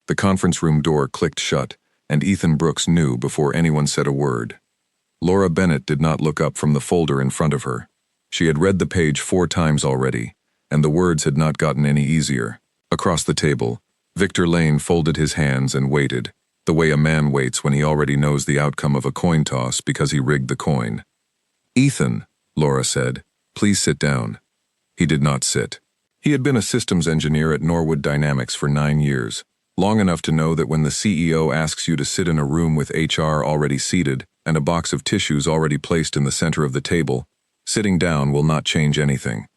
The conference room door clicked shut, and Ethan Brooks knew before anyone said a word. Laura Bennett did not look up from the folder in front of her. She had read the page 4 times already, and the words had not gotten any easier. Across the table, Victor Lane folded his hands and waited, the way a man waits when he already knows the outcome of a coin toss because he rigged the coin. "Ethan," Laura said, "please sit down." He did not sit. He had been a systems engineer at Norwood Dynamics for 9 years, long enough to know that when the CEO asks you to sit in a room with HR already seated and a box of tissues already placed in the center of the table, sitting down will not change anything.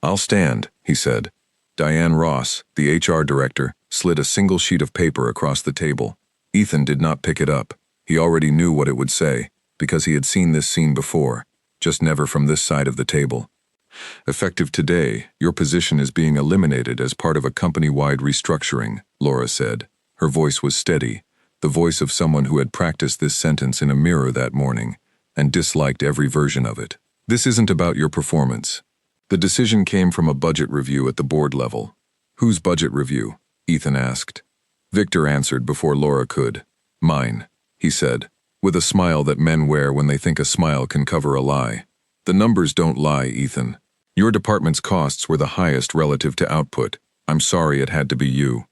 "I'll stand," he said. Diane Ross, the HR director, slid a single sheet of paper across the table. Ethan did not pick it up. He already knew what it would say, because he had seen this scene before, just never from this side of the table. "Effective today, your position is being eliminated as part of a company-wide restructuring," Laura said. Her voice was steady, the voice of someone who had practiced this sentence in a mirror that morning and disliked every version of it. "This isn't about your performance. The decision came from a budget review at the board level." "Whose budget review?" Ethan asked. Victor answered before Laura could. "Mine," he said, with a smile that men wear when they think a smile can cover a lie. "The numbers don't lie, Ethan. Your department's costs were the highest relative to output. I'm sorry it had to be you."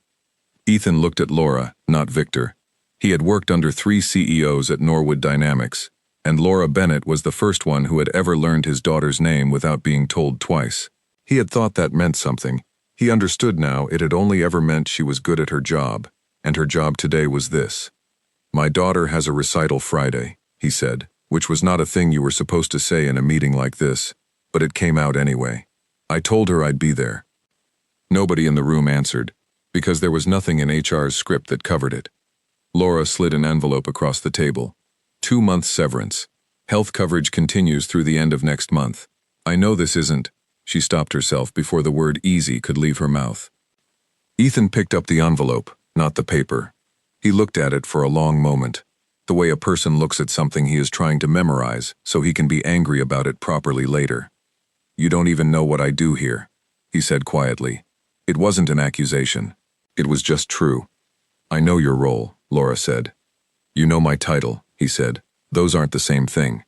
Ethan looked at Laura, not Victor. He had worked under 3 CEOs at Norwood Dynamics, and Laura Bennett was the first one who had ever learned his daughter's name without being told twice. He had thought that meant something. He understood now it had only ever meant she was good at her job, and her job today was this. "My daughter has a recital Friday," he said, which was not a thing you were supposed to say in a meeting like this, but it came out anyway. "I told her I'd be there." Nobody in the room answered, because there was nothing in HR's script that covered it. Laura slid an envelope across the table. 2-month severance. Health coverage continues through the end of next month. "I know this isn't—" She stopped herself before the word easy could leave her mouth. Ethan picked up the envelope, not the paper. He looked at it for a long moment, the way a person looks at something he is trying to memorize so he can be angry about it properly later. "You don't even know what I do here," he said quietly. It wasn't an accusation. It was just true. "I know your role," Laura said. "You know my title," he said. "Those aren't the same thing."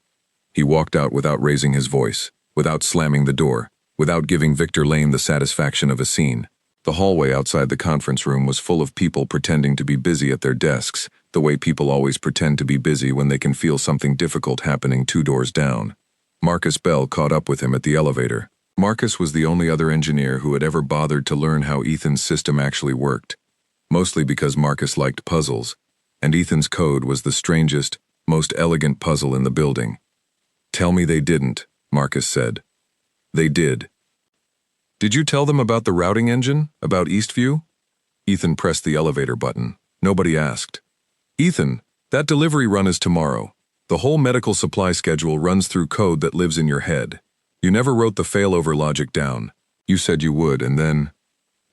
He walked out without raising his voice, without slamming the door, without giving Victor Lane the satisfaction of a scene. The hallway outside the conference room was full of people pretending to be busy at their desks, the way people always pretend to be busy when they can feel something difficult happening 2 doors down. Marcus Bell caught up with him at the elevator. Marcus was the only other engineer who had ever bothered to learn how Ethan's system actually worked, mostly because Marcus liked puzzles, and Ethan's code was the strangest, most elegant puzzle in the building. "Tell me they didn't," Marcus said. "They did." "Did you tell them about the routing engine, about Eastview?" Ethan pressed the elevator button. Nobody asked. "Ethan, that delivery run is tomorrow. The whole medical supply schedule runs through code that lives in your head. You never wrote the failover logic down. You said you would, and then—"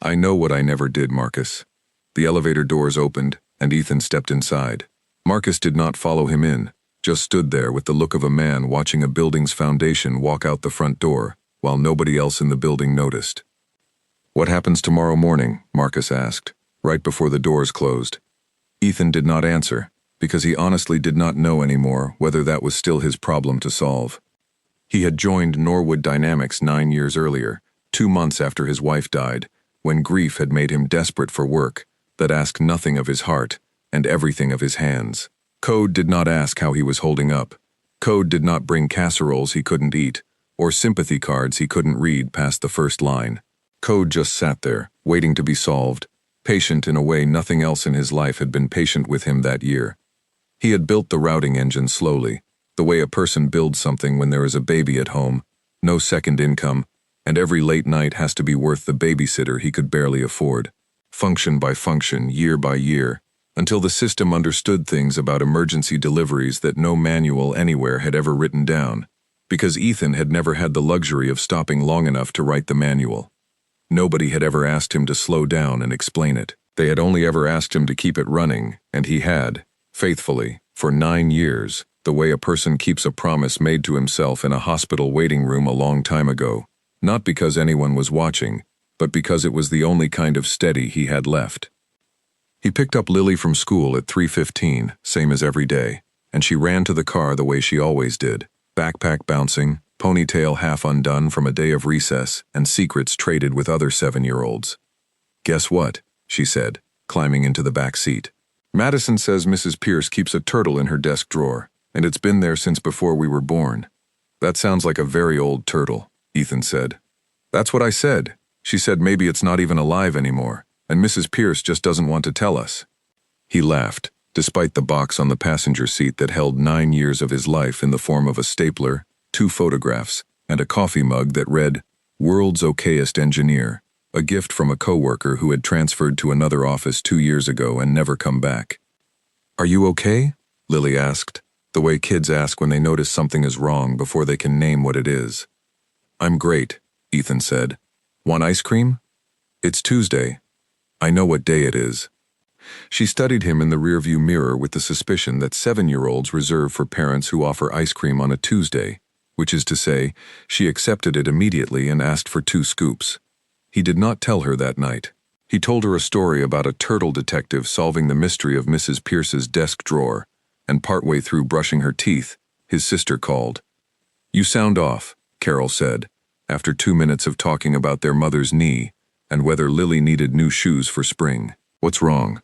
"I know what I never did, Marcus." The elevator doors opened, and Ethan stepped inside. Marcus did not follow him in, just stood there with the look of a man watching a building's foundation walk out the front door, while nobody else in the building noticed. "What happens tomorrow morning?" Marcus asked, right before the doors closed. Ethan did not answer, because he honestly did not know anymore whether that was still his problem to solve. He had joined Norwood Dynamics 9 years earlier, 2 months after his wife died, when grief had made him desperate for work that asked nothing of his heart and everything of his hands. Code did not ask how he was holding up. Code did not bring casseroles he couldn't eat, or sympathy cards he couldn't read past the first line. Code just sat there, waiting to be solved, patient in a way nothing else in his life had been patient with him that year. He had built the routing engine slowly, the way a person builds something when there is a baby at home, no second income, and every late night has to be worth the babysitter he could barely afford. Function by function, year by year, until the system understood things about emergency deliveries that no manual anywhere had ever written down, because Ethan had never had the luxury of stopping long enough to write the manual. Nobody had ever asked him to slow down and explain it. They had only ever asked him to keep it running, and he had, faithfully, for 9 years, the way a person keeps a promise made to himself in a hospital waiting room a long time ago, not because anyone was watching, but because it was the only kind of steady he had left. He picked up Lily from school at 3:15, same as every day, and she ran to the car the way she always did, backpack bouncing, ponytail half undone from a day of recess, and secrets traded with other 7-year-olds. "Guess what?" she said, climbing into the back seat. "Madison says Mrs. Pierce keeps a turtle in her desk drawer, and it's been there since before we were born." "That sounds like a very old turtle," Ethan said. "That's what I said. She said maybe it's not even alive anymore, and Mrs. Pierce just doesn't want to tell us." He laughed, despite the box on the passenger seat that held 9 years of his life in the form of a stapler, 2 photographs, and a coffee mug that read, "World's Okayest Engineer," a gift from a coworker who had transferred to another office 2 years ago and never come back. "Are you okay?" Lily asked, the way kids ask when they notice something is wrong before they can name what it is. "I'm great," Ethan said. "Want ice cream?" "It's Tuesday. I know what day it is." She studied him in the rearview mirror with the suspicion that 7-year-olds reserve for parents who offer ice cream on a Tuesday, which is to say, she accepted it immediately and asked for 2 scoops. He did not tell her that night. He told her a story about a turtle detective solving the mystery of Mrs. Pierce's desk drawer, and partway through brushing her teeth, his sister called. "You sound off," Carol said, after 2 minutes of talking about their mother's knee and whether Lily needed new shoes for spring. "What's wrong?"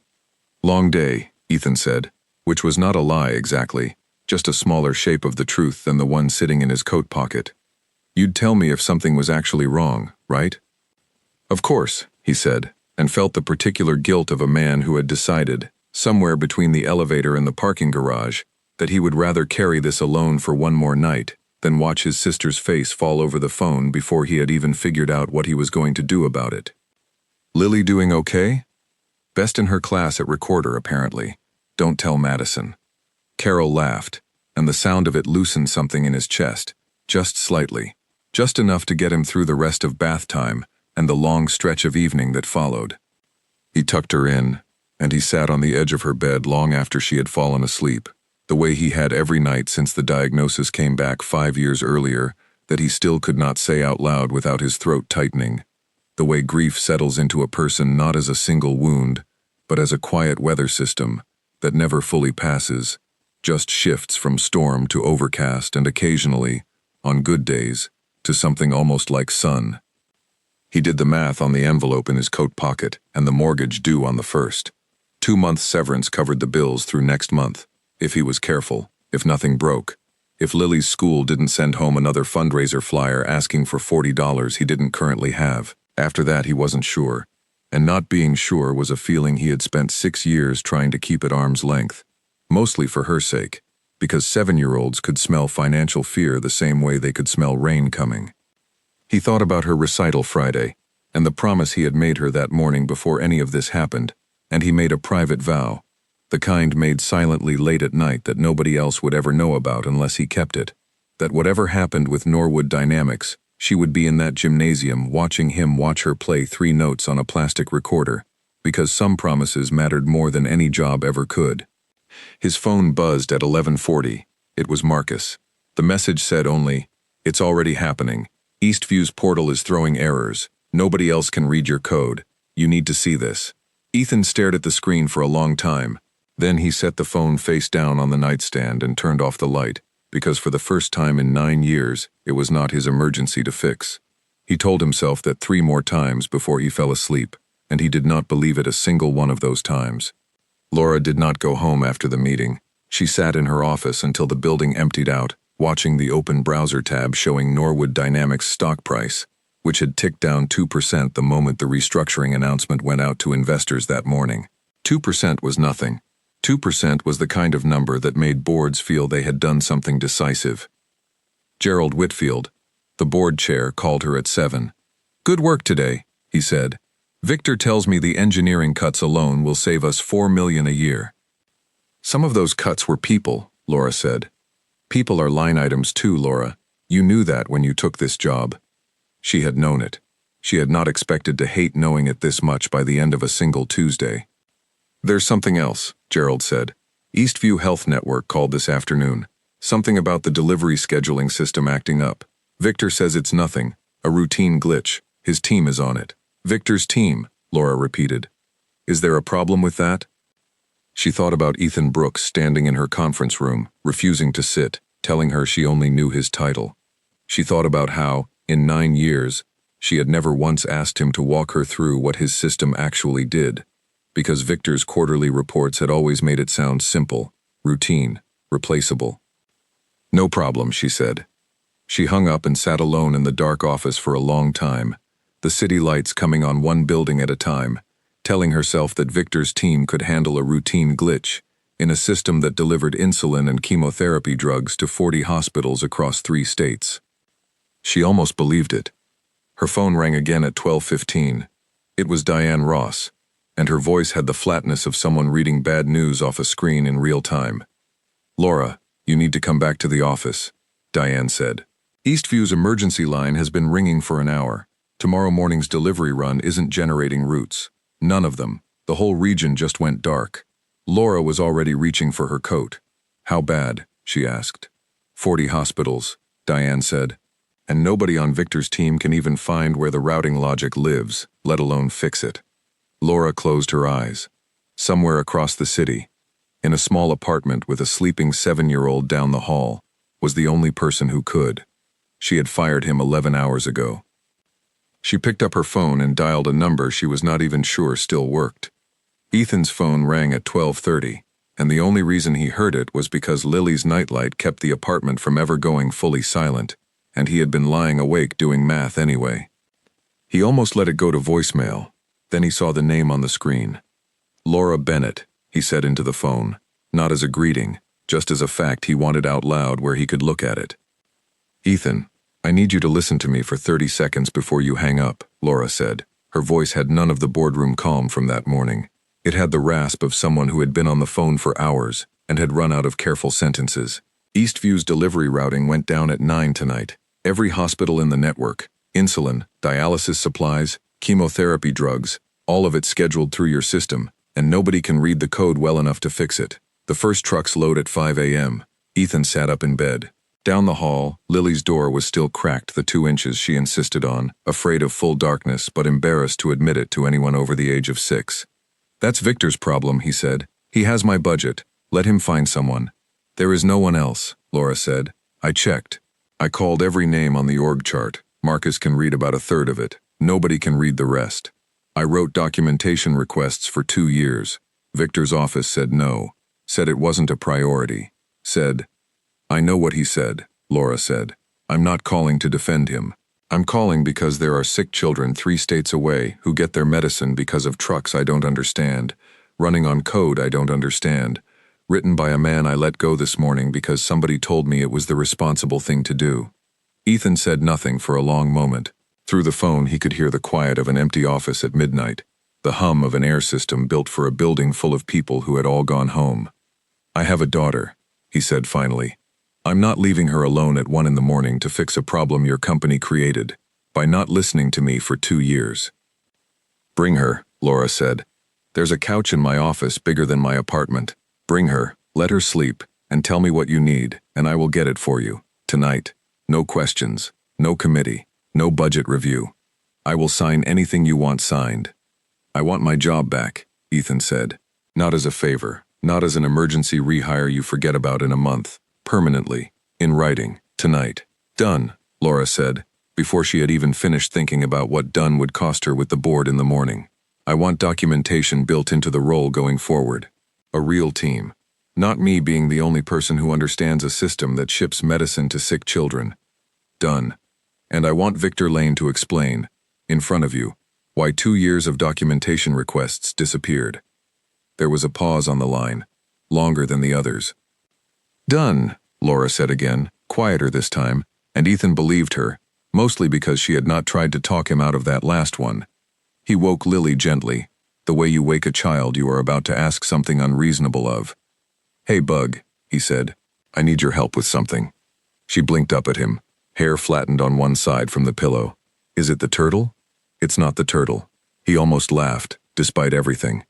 "Long day," Ethan said, which was not a lie exactly, just a smaller shape of the truth than the one sitting in his coat pocket. "You'd tell me if something was actually wrong, right?" "Of course," he said, and felt the particular guilt of a man who had decided, somewhere between the elevator and the parking garage, that he would rather carry this alone for one more night than watch his sister's face fall over the phone before he had even figured out what he was going to do about it. "Lily doing okay?" "Best in her class at recorder, apparently. Don't tell Madison." Carol laughed, and the sound of it loosened something in his chest, just slightly, just enough to get him through the rest of bath time and the long stretch of evening that followed. He tucked her in, and he sat on the edge of her bed long after she had fallen asleep, the way he had every night since the diagnosis came back 5 years earlier that he still could not say out loud without his throat tightening, the way grief settles into a person not as a single wound, but as a quiet weather system that never fully passes, just shifts from storm to overcast and occasionally, on good days, to something almost like sun. He did the math on the envelope in his coat pocket and the mortgage due on the 1st. 2 months severance covered the bills through next month, if he was careful, if nothing broke. If Lily's school didn't send home another fundraiser flyer asking for $40 he didn't currently have. After that he wasn't sure, and not being sure was a feeling he had spent 6 years trying to keep at arm's length, mostly for her sake, because 7-year-olds could smell financial fear the same way they could smell rain coming. He thought about her recital Friday, and the promise he had made her that morning before any of this happened, and he made a private vow, the kind made silently late at night that nobody else would ever know about unless he kept it, that whatever happened with Norwood Dynamics, she would be in that gymnasium watching him watch her play 3 notes on a plastic recorder, because some promises mattered more than any job ever could. His phone buzzed at 11:40. It was Marcus. The message said only, "It's already happening. Eastview's portal is throwing errors. Nobody else can read your code. You need to see this." Ethan stared at the screen for a long time. Then he set the phone face down on the nightstand and turned off the light, because for the first time in 9 years, it was not his emergency to fix. He told himself that 3 more times before he fell asleep, and he did not believe it a single one of those times. Laura did not go home after the meeting. She sat in her office until the building emptied out, watching the open browser tab showing Norwood Dynamics' stock price, which had ticked down 2% the moment the restructuring announcement went out to investors that morning. 2% was nothing. 2% was the kind of number that made boards feel they had done something decisive. Gerald Whitfield, the board chair, called her at 7. "Good work today," he said. "Victor tells me the engineering cuts alone will save us $4 million a year." "Some of those cuts were people," Laura said. "People are line items too, Laura. You knew that when you took this job." She had known it. She had not expected to hate knowing it this much by the end of a single Tuesday. "There's something else," Gerald said. "Eastview Health Network called this afternoon. Something about the delivery scheduling system acting up. Victor says it's nothing, a routine glitch. His team is on it." "Victor's team," Laura repeated. Is there a problem with that? She thought about Ethan Brooks standing in her conference room, refusing to sit, telling her she only knew his title. She thought about how, in 9 years, she had never once asked him to walk her through what his system actually did, because Victor's quarterly reports had always made it sound simple, routine, replaceable. No problem, she said. She hung up and sat alone in the dark office for a long time, the city lights coming on one building at a time, telling herself that Victor's team could handle a routine glitch in a system that delivered insulin and chemotherapy drugs to 40 hospitals across 3 states. She almost believed it. Her phone rang again at 12:15. It was Diane Ross, and her voice had the flatness of someone reading bad news off a screen in real time. "Laura, you need to come back to the office," Diane said. "Eastview's emergency line has been ringing for an hour. Tomorrow morning's delivery run isn't generating routes. None of them. The whole region just went dark." Laura was already reaching for her coat. "How bad?" she asked. 40 hospitals, Diane said. "And nobody on Victor's team can even find where the routing logic lives, let alone fix it." Laura closed her eyes. Somewhere across the city, in a small apartment with a sleeping 7-year-old down the hall, was the only person who could. She had fired him 11 hours ago. She picked up her phone and dialed a number she was not even sure still worked. Ethan's phone rang at 12:30, and the only reason he heard it was because Lily's nightlight kept the apartment from ever going fully silent, and he had been lying awake doing math anyway. He almost let it go to voicemail. Then he saw the name on the screen. "Laura Bennett," he said into the phone, not as a greeting, just as a fact he wanted out loud where he could look at it. "Ethan, I need you to listen to me for 30 seconds before you hang up," Laura said. Her voice had none of the boardroom calm from that morning. It had the rasp of someone who had been on the phone for hours and had run out of careful sentences. "Eastview's delivery routing went down at 9 tonight. Every hospital in the network, insulin, dialysis supplies, chemotherapy drugs, all of it scheduled through your system, and nobody can read the code well enough to fix it. The first trucks load at 5 a.m. Ethan sat up in bed. Down the hall, Lily's door was still cracked the 2 inches she insisted on, afraid of full darkness but embarrassed to admit it to anyone over the age of 6. "That's Victor's problem," he said. "He has my budget. Let him find someone." "There is no one else," Laura said. "I checked. I called every name on the org chart. Marcus can read about a third of it. Nobody can read the rest. I wrote documentation requests for 2 years. Victor's office said no. Said it wasn't a priority. Said, I know what he said," Laura said. "I'm not calling to defend him. I'm calling because there are sick children 3 states away who get their medicine because of trucks I don't understand, running on code I don't understand, written by a man I let go this morning because somebody told me it was the responsible thing to do." Ethan said nothing for a long moment. Through the phone he could hear the quiet of an empty office at midnight, the hum of an air system built for a building full of people who had all gone home. "I have a daughter," he said finally. "I'm not leaving her alone at 1 in the morning to fix a problem your company created by not listening to me for 2 years." "Bring her," Laura said. "There's a couch in my office bigger than my apartment. Bring her, let her sleep, and tell me what you need, and I will get it for you. Tonight. No questions, no committee, no budget review. I will sign anything you want signed." "I want my job back," Ethan said. "Not as a favor, not as an emergency rehire you forget about in a month. Permanently, in writing, tonight." "Done," Laura said, before she had even finished thinking about what done would cost her with the board in the morning. "I want documentation built into the role going forward. A real team. Not me being the only person who understands a system that ships medicine to sick children. Done. And I want Victor Lane to explain, in front of you, why 2 years of documentation requests disappeared." There was a pause on the line, longer than the others. "Done," Laura said again, quieter this time, and Ethan believed her, mostly because she had not tried to talk him out of that last one. He woke Lily gently, the way you wake a child you are about to ask something unreasonable of. "Hey, Bug," he said. "I need your help with something." She blinked up at him, hair flattened on one side from the pillow. "Is it the turtle?" "It's not the turtle." He almost laughed, despite everything.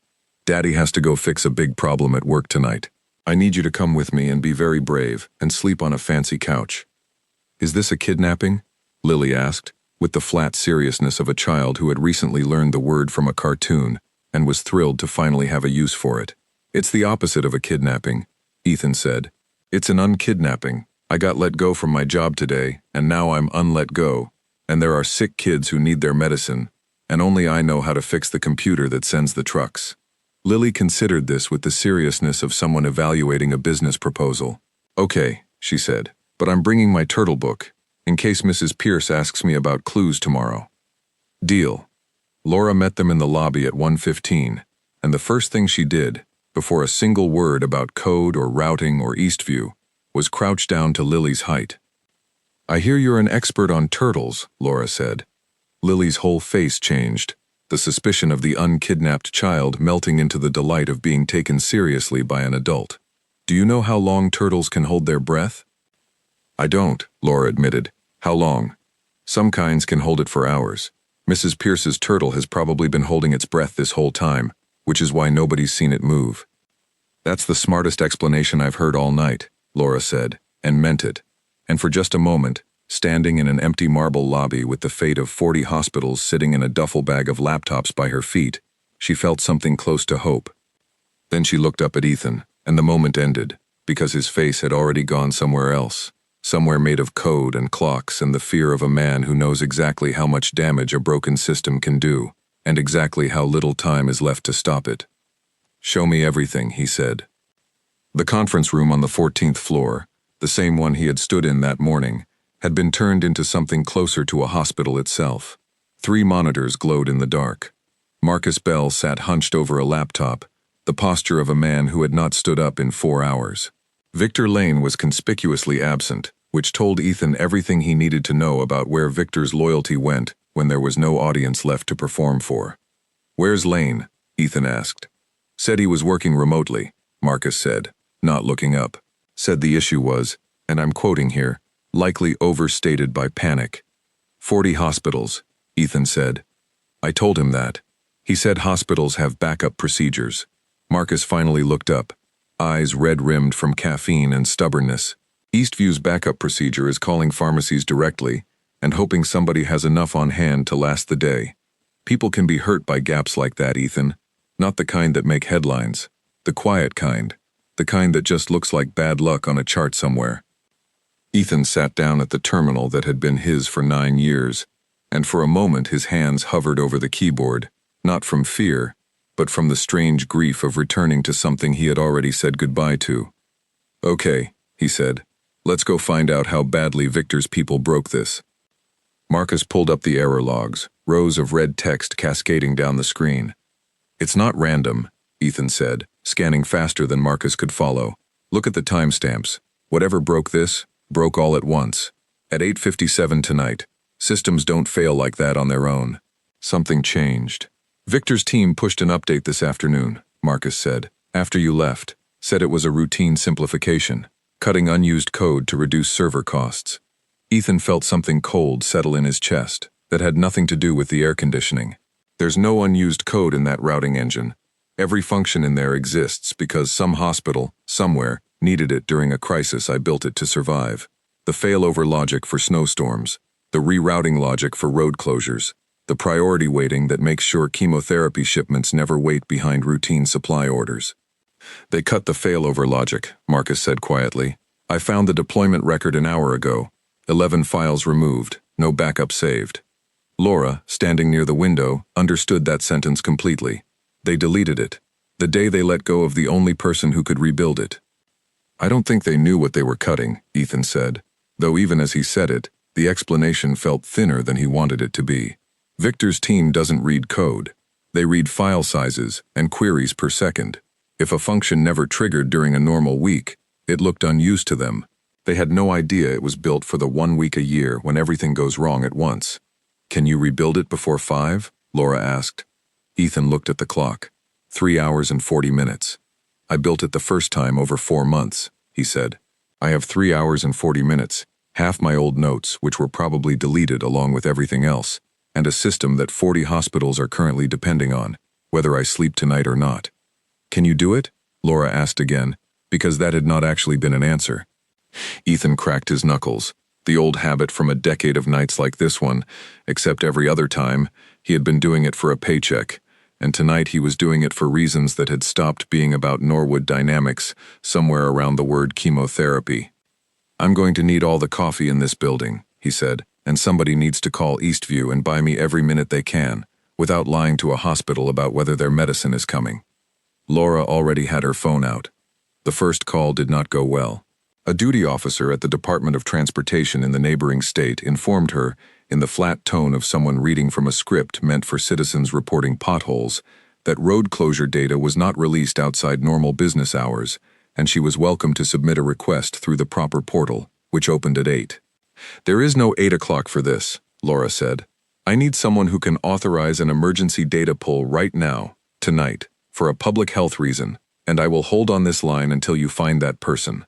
"Daddy has to go fix a big problem at work tonight. I need you to come with me and be very brave and sleep on a fancy couch." "Is this a kidnapping?" Lily asked, with the flat seriousness of a child who had recently learned the word from a cartoon and was thrilled to finally have a use for it. It's the opposite of a kidnapping, Ethan said. It's an unkidnapping. I got let go from my job today, and now I'm unlet go, and there are sick kids who need their medicine, and only I know how to fix the computer that sends the trucks. Lily considered this with the seriousness of someone evaluating a business proposal. Okay, she said, but I'm bringing my turtle book, in case Mrs. Pierce asks me about clues tomorrow. Deal. Laura met them in the lobby at 1:15, and the first thing she did, before a single word about code or routing or Eastview, was crouch down to Lily's height. I hear you're an expert on turtles, Laura said. Lily's whole face changed, the suspicion of the unkidnapped child melting into the delight of being taken seriously by an adult. Do you know how long turtles can hold their breath? I don't, Laura admitted. How long? Some kinds can hold it for hours. Mrs. Pierce's turtle has probably been holding its breath this whole time, which is why nobody's seen it move. That's the smartest explanation I've heard all night, Laura said, and meant it. And for just a moment, standing in an empty marble lobby with the fate of 40 hospitals sitting in a duffel bag of laptops by her feet, she felt something close to hope. Then she looked up at Ethan, and the moment ended, because his face had already gone somewhere else, somewhere made of code and clocks and the fear of a man who knows exactly how much damage a broken system can do, and exactly how little time is left to stop it. Show me everything, he said. The conference room on the 14th floor, the same one he had stood in that morning, had been turned into something closer to a hospital itself. 3 monitors glowed in the dark. Marcus Bell sat hunched over a laptop, the posture of a man who had not stood up in 4 hours. Victor Lane was conspicuously absent, which told Ethan everything he needed to know about where Victor's loyalty went when there was no audience left to perform for. Where's Lane? Ethan asked. Said he was working remotely, Marcus said, not looking up. Said the issue was, and I'm quoting here, likely overstated by panic. 40 hospitals, Ethan said. I told him that. He said hospitals have backup procedures. Marcus finally looked up, eyes red-rimmed from caffeine and stubbornness. Eastview's backup procedure is calling pharmacies directly and hoping somebody has enough on hand to last the day. People can be hurt by gaps like that, Ethan. Not the kind that make headlines. The quiet kind. The kind that just looks like bad luck on a chart somewhere. Ethan sat down at the terminal that had been his for 9 years, and for a moment his hands hovered over the keyboard, not from fear, but from the strange grief of returning to something he had already said goodbye to. Okay, he said. Let's go find out how badly Victor's people broke this. Marcus pulled up the error logs, rows of red text cascading down the screen. It's not random, Ethan said, scanning faster than Marcus could follow. Look at the timestamps. Whatever broke this, broke all at once. At 8:57 tonight. Systems don't fail like that on their own. Something changed. Victor's team pushed an update this afternoon, Marcus said, after you left. Said it was a routine simplification, cutting unused code to reduce server costs. Ethan felt something cold settle in his chest that had nothing to do with the air conditioning. There's no unused code in that routing engine. Every function in there exists because some hospital, somewhere, needed it during a crisis I built it to survive. The failover logic for snowstorms, the rerouting logic for road closures, the priority weighting that makes sure chemotherapy shipments never wait behind routine supply orders. They cut the failover logic, Marcus said quietly. I found the deployment record an hour ago. 11 files removed, no backup saved. Laura, standing near the window, understood that sentence completely. They deleted it, the day they let go of the only person who could rebuild it. I don't think they knew what they were cutting, Ethan said, though even as he said it, the explanation felt thinner than he wanted it to be. Victor's team doesn't read code. They read file sizes and queries per second. If a function never triggered during a normal week, it looked unused to them. They had no idea it was built for the 1 week a year when everything goes wrong at once. Can you rebuild it before 5? Laura asked. Ethan looked at the clock. 3 hours and 40 minutes. I built it the first time over 4 months, he said. I have 3 hours and 40 minutes, half my old notes, which were probably deleted along with everything else, and a system that 40 hospitals are currently depending on, whether I sleep tonight or not. Can you do it? Laura asked again, because that had not actually been an answer. Ethan cracked his knuckles, the old habit from a decade of nights like this one, except every other time, he had been doing it for a paycheck, and tonight he was doing it for reasons that had stopped being about Norwood dynamics, somewhere around the word chemotherapy. "I'm going to need all the coffee in this building," he said, "and somebody needs to call Eastview and buy me every minute they can, without lying to a hospital about whether their medicine is coming." Laura already had her phone out. The first call did not go well. A duty officer at the Department of Transportation in the neighboring state informed her, in the flat tone of someone reading from a script meant for citizens reporting potholes, that road closure data was not released outside normal business hours, and she was welcome to submit a request through the proper portal, which opened at 8. "There is no 8 o'clock for this," Laura said. "I need someone who can authorize an emergency data pull right now, tonight, for a public health reason, and I will hold on this line until you find that person."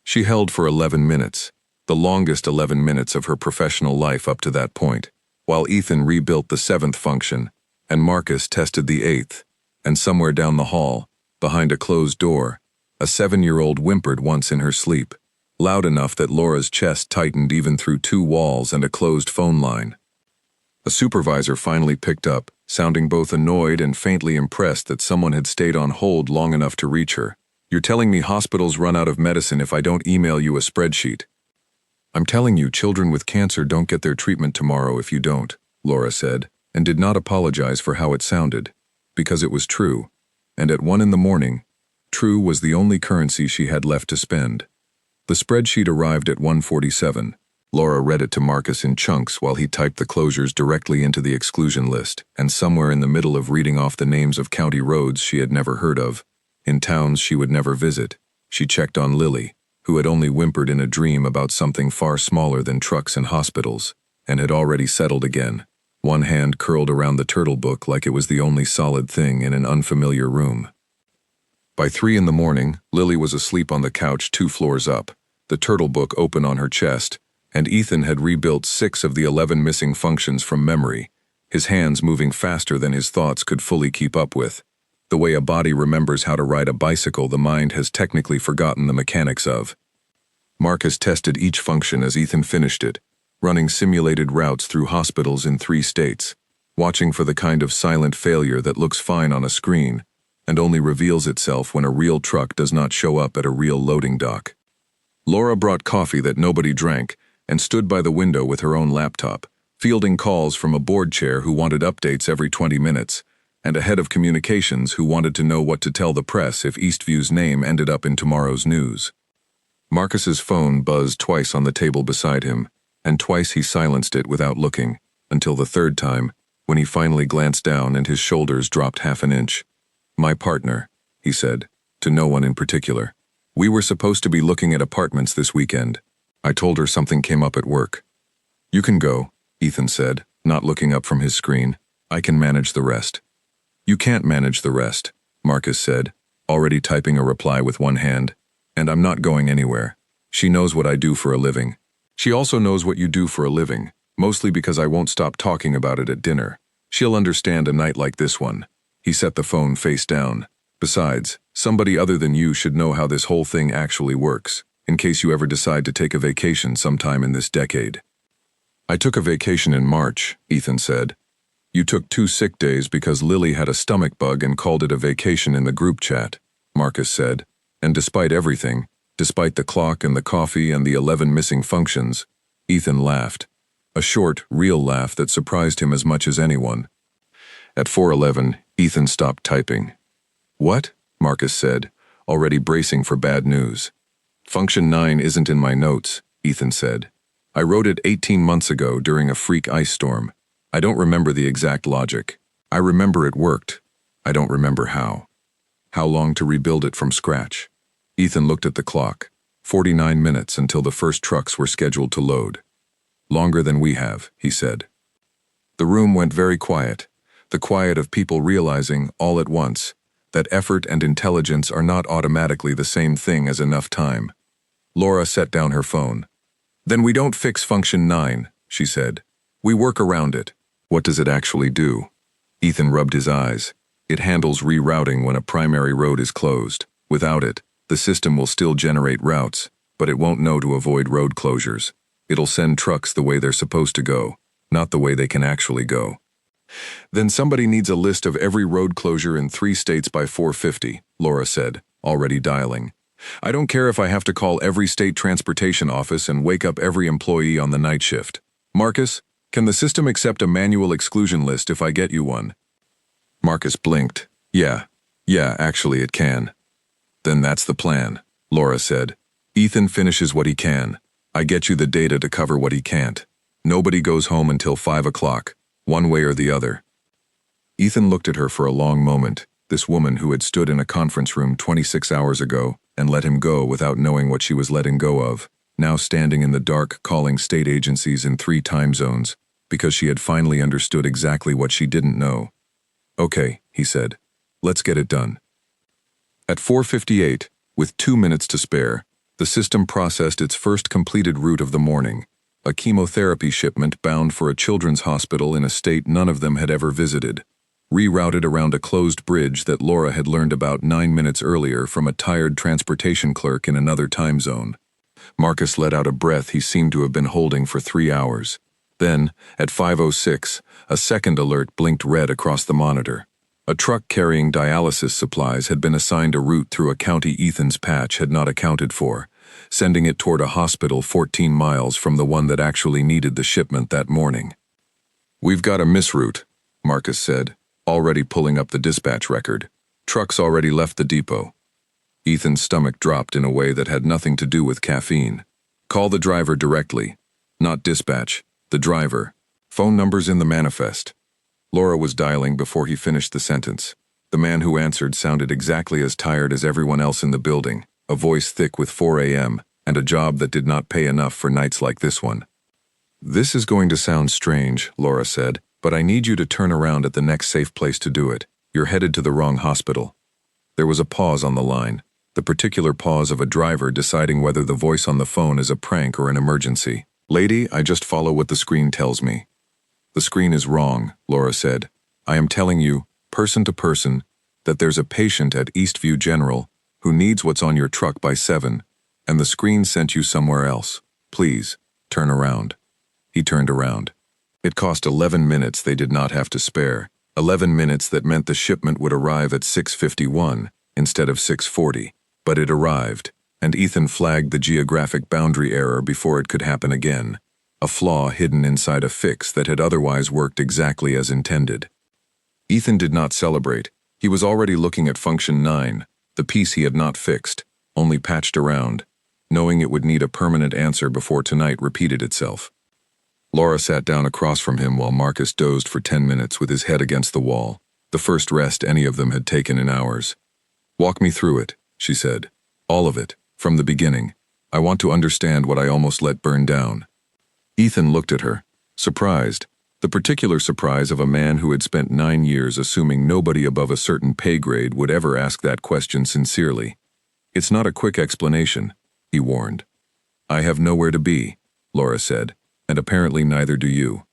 She held for 11 minutes, the longest 11 minutes of her professional life up to that point, while Ethan rebuilt the 7th function, and Marcus tested the 8th, and somewhere down the hall, behind a closed door, a 7-year-old whimpered once in her sleep, loud enough that Laura's chest tightened even through 2 walls and a closed phone line. A supervisor finally picked up, sounding both annoyed and faintly impressed that someone had stayed on hold long enough to reach her. "You're telling me hospitals run out of medicine if I don't email you a spreadsheet." "I'm telling you children with cancer don't get their treatment tomorrow if you don't," Laura said, and did not apologize for how it sounded, because it was true, and at 1 in the morning, true was the only currency she had left to spend. The spreadsheet arrived at 1:47. Laura read it to Marcus in chunks while he typed the closures directly into the exclusion list, and somewhere in the middle of reading off the names of county roads she had never heard of, in towns she would never visit, she checked on Lily, who had only whimpered in a dream about something far smaller than trucks and hospitals, and had already settled again, one hand curled around the turtle book like it was the only solid thing in an unfamiliar room. By 3 in the morning, Lily was asleep on the couch 2 floors up, the turtle book open on her chest, and Ethan had rebuilt 6 of the 11 missing functions from memory, his hands moving faster than his thoughts could fully keep up with. The way a body remembers how to ride a bicycle, the mind has technically forgotten the mechanics of. Marcus tested each function as Ethan finished it, running simulated routes through hospitals in 3 states, watching for the kind of silent failure that looks fine on a screen, and only reveals itself when a real truck does not show up at a real loading dock. Laura brought coffee that nobody drank, and stood by the window with her own laptop, fielding calls from a board chair who wanted updates every 20 minutes, and a head of communications who wanted to know what to tell the press if Eastview's name ended up in tomorrow's news. Marcus's phone buzzed twice on the table beside him, and twice he silenced it without looking, until the 3rd time, when he finally glanced down and his shoulders dropped half an inch. "My partner," he said, to no one in particular. "We were supposed to be looking at apartments this weekend. I told her something came up at work." "You can go," Ethan said, not looking up from his screen. "I can manage the rest." "You can't manage the rest," Marcus said, already typing a reply with one hand. "And I'm not going anywhere. She knows what I do for a living. She also knows what you do for a living, mostly because I won't stop talking about it at dinner. She'll understand a night like this one." He set the phone face down. "Besides, somebody other than you should know how this whole thing actually works, in case you ever decide to take a vacation sometime in this decade." "I took a vacation in March," Ethan said. "You took 2 sick days because Lily had a stomach bug and called it a vacation in the group chat," Marcus said, and despite everything, despite the clock and the coffee and the 11 missing functions, Ethan laughed. A short, real laugh that surprised him as much as anyone. At 4:11, Ethan stopped typing. "What?" Marcus said, already bracing for bad news. "Function 9 isn't in my notes," Ethan said. "I wrote it 18 months ago during a freak ice storm. I don't remember the exact logic. I remember it worked. I don't remember how. How long to rebuild it from scratch?" Ethan looked at the clock. 49 minutes until the first trucks were scheduled to load. "Longer than we have," he said. The room went very quiet, the quiet of people realizing, all at once, that effort and intelligence are not automatically the same thing as enough time. Laura set down her phone. "Then we don't fix function 9, she said. "We work around it." "What does it actually do?" Ethan rubbed his eyes. "It handles rerouting when a primary road is closed. Without it, the system will still generate routes, but it won't know to avoid road closures. It'll send trucks the way they're supposed to go, not the way they can actually go." Then somebody needs a list of every road closure in 3 states by 4:50, Laura said, already dialing. I don't care if I have to call every state transportation office and wake up every employee on the night shift. Marcus, can the system accept a manual exclusion list if I get you one? Marcus blinked. Yeah, actually it can. Then that's the plan, Laura said. Ethan finishes what he can. I get you the data to cover what he can't. Nobody goes home until 5 o'clock, one way or the other. Ethan looked at her for a long moment, this woman who had stood in a conference room 26 hours ago and let him go without knowing what she was letting go of, now standing in the dark calling state agencies in 3 time zones, because she had finally understood exactly what she didn't know. Okay, he said. Let's get it done. At 4:58, with 2 minutes to spare, the system processed its first completed route of the morning, a chemotherapy shipment bound for a children's hospital in a state none of them had ever visited, rerouted around a closed bridge that Laura had learned about 9 minutes earlier from a tired transportation clerk in another time zone. Marcus let out a breath he seemed to have been holding for 3 hours. Then, at 5:06, a second alert blinked red across the monitor. A truck carrying dialysis supplies had been assigned a route through a county Ethan's patch had not accounted for, sending it toward a hospital 14 miles from the one that actually needed the shipment that morning. We've got a misroute, Marcus said, already pulling up the dispatch record. Truck's already left the depot. Ethan's stomach dropped in a way that had nothing to do with caffeine. Call the driver directly. Not dispatch, the driver. Phone number's in the manifest. Laura was dialing before he finished the sentence. The man who answered sounded exactly as tired as everyone else in the building, a voice thick with 4 a.m., and a job that did not pay enough for nights like this one. This is going to sound strange, Laura said, but I need you to turn around at the next safe place to do it. You're headed to the wrong hospital. There was a pause on the line, the particular pause of a driver deciding whether the voice on the phone is a prank or an emergency. Lady, I just follow what the screen tells me. The screen is wrong, Laura said. I am telling you, person to person, that there's a patient at Eastview General who needs what's on your truck by 7, and the screen sent you somewhere else. Please, turn around. He turned around. It cost 11 minutes they did not have to spare, 11 minutes that meant the shipment would arrive at 6:51 instead of 6:40, but it arrived, and Ethan flagged the geographic boundary error before it could happen again, a flaw hidden inside a fix that had otherwise worked exactly as intended. Ethan did not celebrate. He was already looking at Function 9, the piece he had not fixed, only patched around, knowing it would need a permanent answer before tonight repeated itself. Laura sat down across from him while Marcus dozed for 10 minutes with his head against the wall, the first rest any of them had taken in hours. Walk me through it, she said. All of it, from the beginning. I want to understand what I almost let burn down. Ethan looked at her, surprised, the particular surprise of a man who had spent 9 years assuming nobody above a certain pay grade would ever ask that question sincerely. It's not a quick explanation, he warned. I have nowhere to be, Laura said, and apparently neither do you.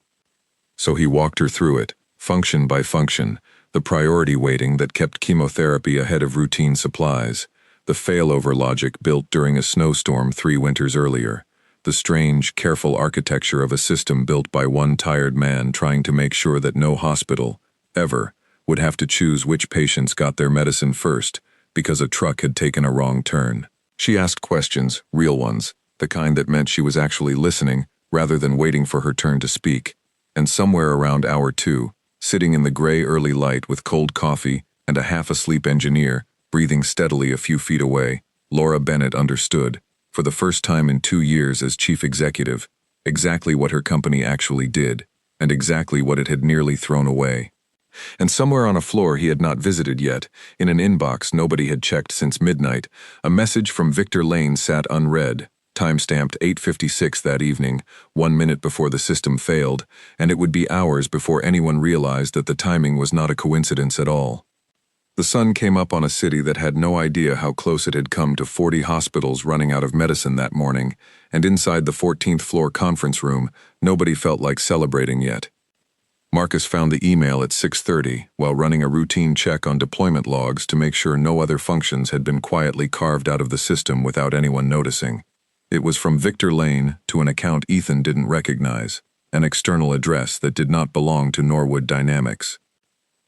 So he walked her through it, function by function, the priority weighting that kept chemotherapy ahead of routine supplies, the failover logic built during a snowstorm 3 winters earlier, the strange, careful architecture of a system built by one tired man trying to make sure that no hospital, ever, would have to choose which patients got their medicine first because a truck had taken a wrong turn. She asked questions, real ones, the kind that meant she was actually listening rather than waiting for her turn to speak, and somewhere around hour 2, sitting in the gray early light with cold coffee and a half-asleep engineer breathing steadily a few feet away, Laura Bennett understood, for the first time in 2 years as chief executive, exactly what her company actually did, and exactly what it had nearly thrown away. And somewhere on a floor he had not visited yet, in an inbox nobody had checked since midnight, a message from Victor Lane sat unread, time-stamped 8:56 that evening, 1 minute before the system failed, and it would be hours before anyone realized that the timing was not a coincidence at all. The sun came up on a city that had no idea how close it had come to 40 hospitals running out of medicine that morning, and inside the 14th floor conference room, nobody felt like celebrating yet. Marcus found the email at 6:30 while running a routine check on deployment logs to make sure no other functions had been quietly carved out of the system without anyone noticing. It was from Victor Lane to an account Ethan didn't recognize. an external address that did not belong to Norwood Dynamics.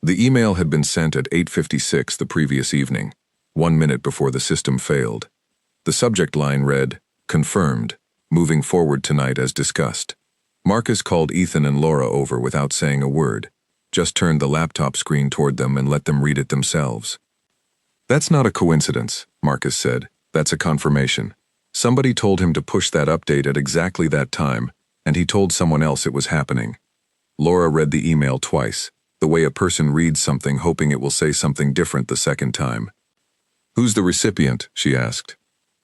The email had been sent at 8:56 the previous evening, 1 minute before the system failed. The subject line read, "Confirmed, moving forward tonight as discussed." Marcus called Ethan and Laura over without saying a word, just turned the laptop screen toward them and let them read it themselves. "That's not a coincidence," Marcus said. "That's a confirmation. Somebody told him to push that update at exactly that time, and he told someone else it was happening." Laura read the email twice, the way a person reads something hoping it will say something different the second time. "Who's the recipient?" she asked.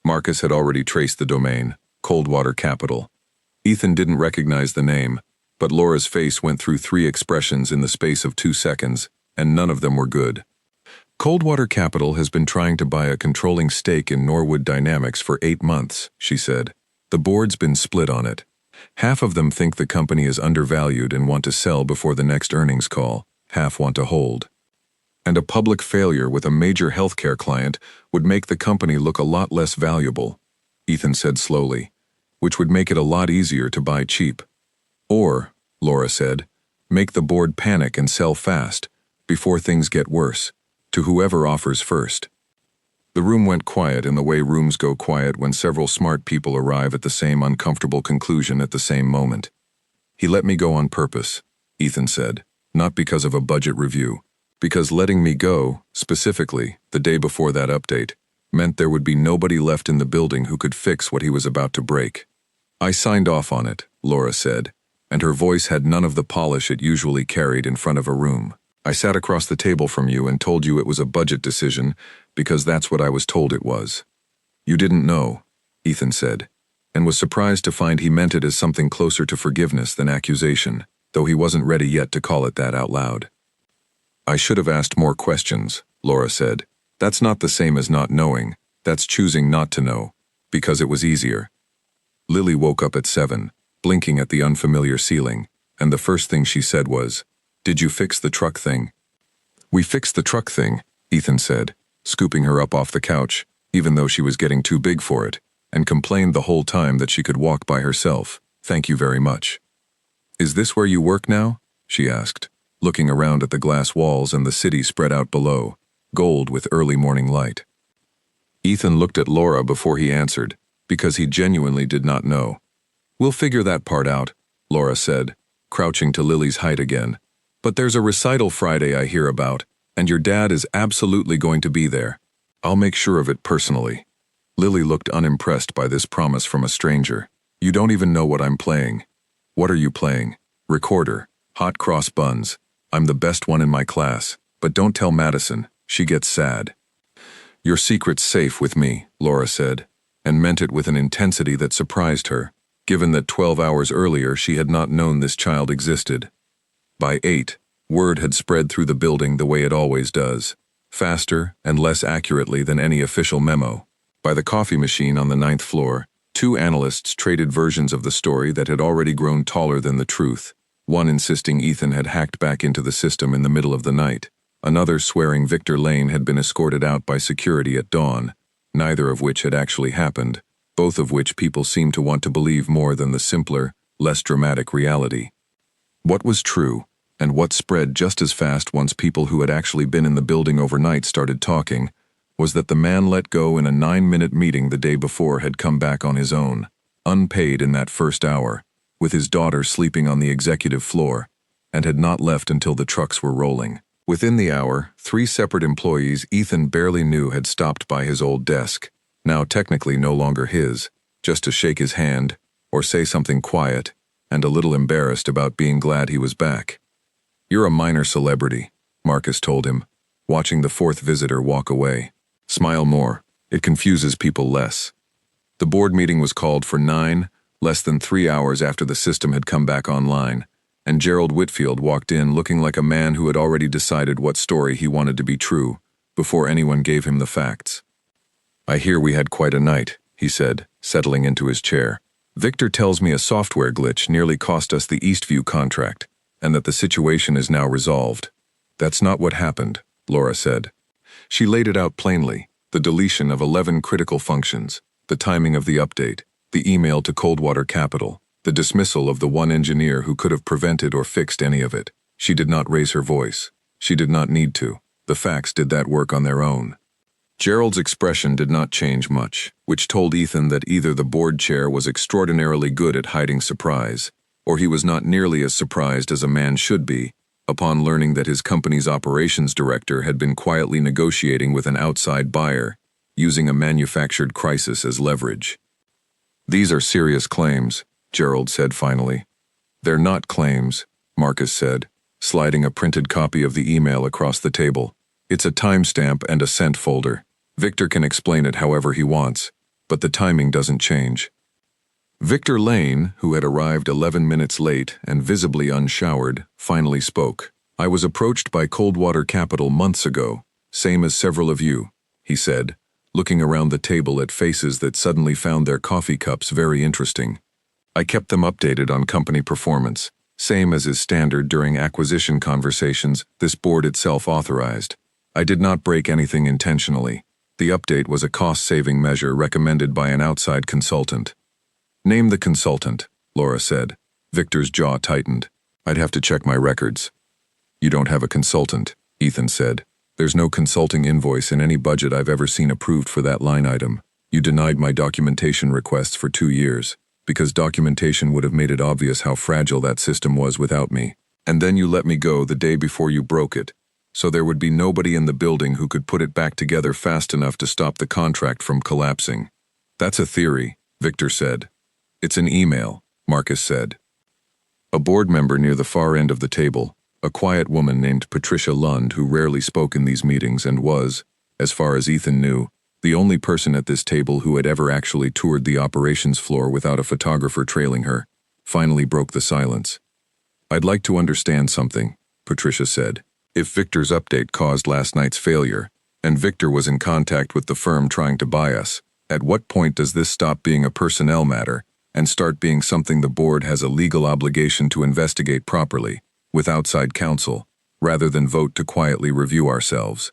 Marcus had already traced the domain, Coldwater Capital. Ethan didn't recognize the name, but Laura's face went through 3 expressions in the space of 2 seconds, and none of them were good. "Coldwater Capital has been trying to buy a controlling stake in Norwood Dynamics for 8 months, she said. "The board's been split on it. Half of them think the company is undervalued and want to sell before the next earnings call, half want to hold. And a public failure with a major healthcare client would make the company look a lot less valuable," Ethan said slowly, "which would make it a lot easier to buy cheap. Or," Laura said, "make the board panic and sell fast, before things get worse, to whoever offers first." The room went quiet in the way rooms go quiet when several smart people arrive at the same uncomfortable conclusion at the same moment. "He let me go on purpose," Ethan said, "not because of a budget review. Because letting me go, specifically, the day before that update, meant there would be nobody left in the building who could fix what he was about to break." "I signed off on it," Laura said, and her voice had none of the polish it usually carried in front of a room. "I sat across the table from you and told you it was a budget decision because that's what I was told it was." "You didn't know," Ethan said, and was surprised to find he meant it as something closer to forgiveness than accusation, though he wasn't ready yet to call it that out loud. "I should have asked more questions," Laura said. "That's not the same as not knowing, that's choosing not to know, because it was easier." Lily woke up at 7, blinking at the unfamiliar ceiling, and the first thing she said was, "Did you fix the truck thing?" "We fixed the truck thing," Ethan said, scooping her up off the couch, even though she was getting too big for it, and complained the whole time that she could walk by herself. "Thank you very much." "Is this where you work now?" she asked, looking around at the glass walls and the city spread out below, gold with early morning light. Ethan looked at Laura before he answered, because he genuinely did not know. "We'll figure that part out," Laura said, crouching to Lily's height again. "But there's a recital Friday I hear about, and your dad is absolutely going to be there. I'll make sure of it personally." Lily looked unimpressed by this promise from a stranger. "You don't even know what I'm playing." "What are you playing?" "Recorder, hot cross buns. I'm the best one in my class, but don't tell Madison, she gets sad." "Your secret's safe with me," Laura said, and meant it with an intensity that surprised her, given that 12 hours earlier she had not known this child existed. By 8, word had spread through the building the way it always does, faster and less accurately than any official memo. By the coffee machine on the 9th floor, 2 analysts traded versions of the story that had already grown taller than the truth, one insisting Ethan had hacked back into the system in the middle of the night, another swearing Victor Lane had been escorted out by security at dawn, neither of which had actually happened, both of which people seemed to want to believe more than the simpler, less dramatic reality. What was true, and what spread just as fast once people who had actually been in the building overnight started talking, was that the man let go in a 9-minute meeting the day before had come back on his own, unpaid in that first hour, with his daughter sleeping on the executive floor, and had not left until the trucks were rolling. Within the hour, 3 separate employees Ethan barely knew had stopped by his old desk, now technically no longer his, just to shake his hand, or say something quiet, and a little embarrassed about being glad he was back. "You're a minor celebrity," Marcus told him, watching the 4th visitor walk away. "Smile more, it confuses people less." The board meeting was called for 9, less than 3 hours after the system had come back online, and Gerald Whitfield walked in looking like a man who had already decided what story he wanted to be true, before anyone gave him the facts. "I hear we had quite a night," he said, settling into his chair. "Victor tells me a software glitch nearly cost us the Eastview contract, and that the situation is now resolved." "That's not what happened," Laura said. She laid it out plainly, the deletion of 11 critical functions, the timing of the update, the email to Coldwater Capital, The dismissal of the one engineer who could have prevented or fixed any of it. She did not raise her voice. She did not need to. The facts did that work on their own. Gerald's expression did not change much, which told Ethan that either the board chair was extraordinarily good at hiding surprise, or he was not nearly as surprised as a man should be upon learning that his company's operations director had been quietly negotiating with an outside buyer, using a manufactured crisis as leverage. "These are serious claims," Gerald said finally. "They're not claims," Marcus said, sliding a printed copy of the email across the table. "It's a timestamp and a sent folder. Victor can explain it however he wants, but the timing doesn't change." Victor Lane, who had arrived 11 minutes late and visibly unshowered, finally spoke. "I was approached by Coldwater Capital months ago, same as several of you," he said, looking around the table at faces that suddenly found their coffee cups very interesting. "I kept them updated on company performance, same as is standard during acquisition conversations this board itself authorized. I did not break anything intentionally. The update was a cost-saving measure recommended by an outside consultant." "Name the consultant," Laura said. Victor's jaw tightened. "I'd have to check my records." "You don't have a consultant," Ethan said. "There's no consulting invoice in any budget I've ever seen approved for that line item. You denied my documentation requests for 2 years, because documentation would have made it obvious how fragile that system was without me. And then you let me go the day before you broke it, so there would be nobody in the building who could put it back together fast enough to stop the contract from collapsing." "That's a theory," Victor said. "It's an email," Marcus said. A board member near the far end of the table, a quiet woman named Patricia Lund, who rarely spoke in these meetings and was, as far as Ethan knew, the only person at this table who had ever actually toured the operations floor without a photographer trailing her, finally broke the silence. "I'd like to understand something," Patricia said. "If Victor's update caused last night's failure, and Victor was in contact with the firm trying to buy us, at what point does this stop being a personnel matter and start being something the board has a legal obligation to investigate properly, with outside counsel, rather than vote to quietly review ourselves?"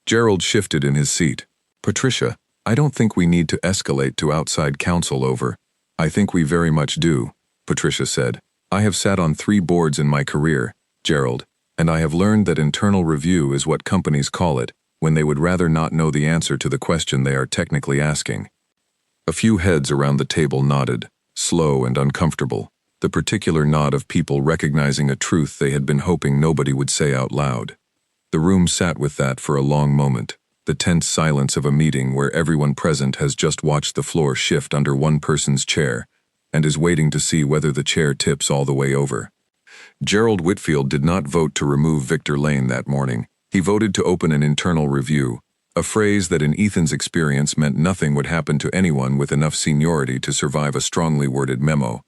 Gerald shifted in his seat. "Patricia, I don't think we need to escalate to outside counsel over." "I think we very much do," Patricia said. "I have sat on 3 boards in my career, Gerald, and I have learned that internal review is what companies call it when they would rather not know the answer to the question they are technically asking." A few heads around the table nodded, slow and uncomfortable, the particular nod of people recognizing a truth they had been hoping nobody would say out loud. The room sat with that for a long moment, the tense silence of a meeting where everyone present has just watched the floor shift under one person's chair and is waiting to see whether the chair tips all the way over. Gerald Whitfield did not vote to remove Victor Lane that morning. He voted to open an internal review, a phrase that in Ethan's experience meant nothing would happen to anyone with enough seniority to survive a strongly worded memo.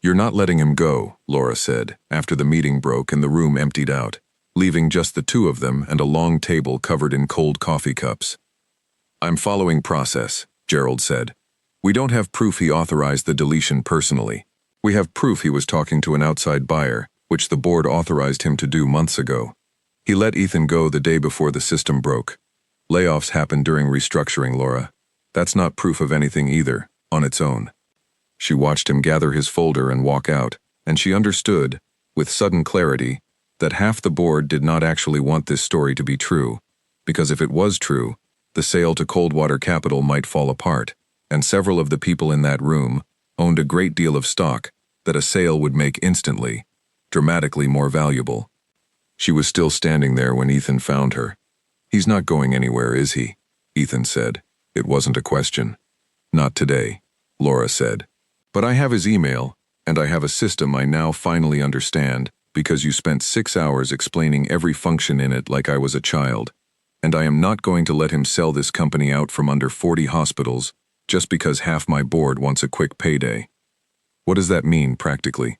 "You're not letting him go," Laura said, after the meeting broke and the room emptied out, leaving just the 2 of them and a long table covered in cold coffee cups. "I'm following process," Gerald said. "We don't have proof he authorized the deletion personally. We have proof he was talking to an outside buyer, which the board authorized him to do months ago. He let Ethan go the day before the system broke. Layoffs happened during restructuring, Laura. That's not proof of anything either, on its own." She watched him gather his folder and walk out, and she understood, with sudden clarity, that half the board did not actually want this story to be true, because if it was true, the sale to Coldwater Capital might fall apart, and several of the people in that room owned a great deal of stock that a sale would make instantly, dramatically more valuable. She was still standing there when Ethan found her. "He's not going anywhere, is he?" Ethan said. It wasn't a question. "Not today," Laura said. "But I have his email, and I have a system I now finally understand, because you spent 6 hours explaining every function in it like I was a child, and I am not going to let him sell this company out from under 40 hospitals just because half my board wants a quick payday." "What does that mean, practically?"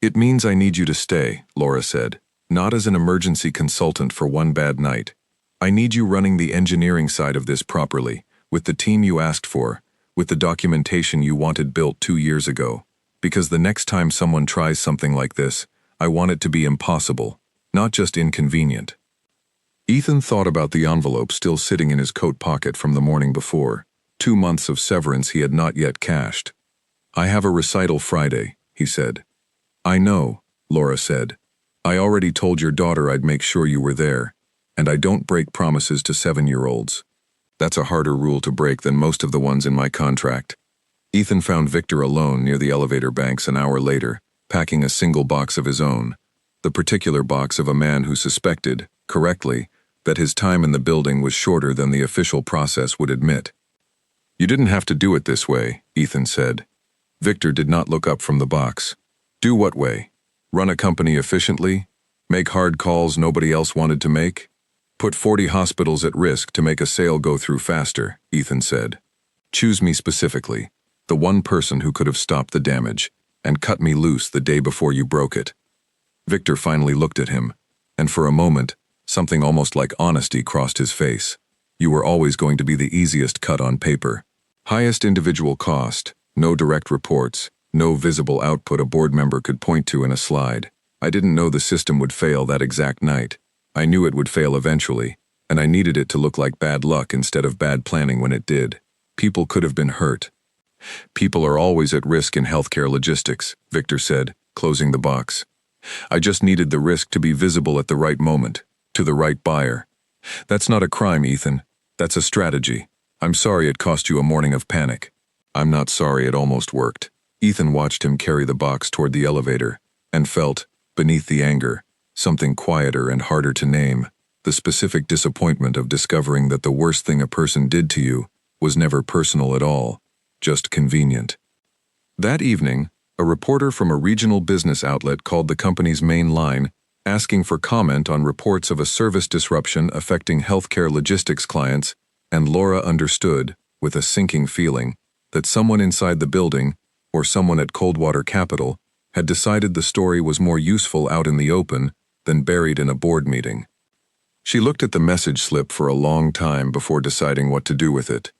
"It means I need you to stay," Laura said, "not as an emergency consultant for one bad night. I need you running the engineering side of this properly, with the team you asked for, with the documentation you wanted built 2 years ago, because the next time someone tries something like this, I want it to be impossible, not just inconvenient." Ethan thought about the envelope still sitting in his coat pocket from the morning before, 2 months of severance he had not yet cashed. I have a recital Friday, he said. I know, Laura said. I already told your daughter I'd make sure you were there, and I don't break promises to 7-year-olds. That's a harder rule to break than most of the ones in my contract. Ethan found Victor alone near the elevator banks an hour later, packing a single box of his own, the particular box of a man who suspected, correctly, that his time in the building was shorter than the official process would admit. You didn't have to do it this way, Ethan said. Victor did not look up from the box. Do what way? Run a company efficiently? Make hard calls nobody else wanted to make? Put 40 hospitals at risk to make a sale go through faster, Ethan said. Choose me specifically, the one person who could have stopped the damage, and cut me loose the day before you broke it. Victor finally looked at him, and for a moment, something almost like honesty crossed his face. You were always going to be the easiest cut on paper. Highest individual cost, no direct reports, no visible output a board member could point to in a slide. I didn't know the system would fail that exact night. I knew it would fail eventually, and I needed it to look like bad luck instead of bad planning when it did. People could have been hurt. People are always at risk in healthcare logistics, Victor said, closing the box. I just needed the risk to be visible at the right moment, to the right buyer. That's not a crime, Ethan. That's a strategy. I'm sorry it cost you a morning of panic. I'm not sorry it almost worked. Ethan watched him carry the box toward the elevator, and felt, beneath the anger, something quieter and harder to name, the specific disappointment of discovering that the worst thing a person did to you was never personal at all, just convenient. That evening, a reporter from a regional business outlet called the company's main line, asking for comment on reports of a service disruption affecting healthcare logistics clients, and Laura understood, with a sinking feeling, that someone inside the building, or someone at Coldwater Capital, had decided the story was more useful out in the open than buried in a board meeting. She looked at the message slip for a long time before deciding what to do with it.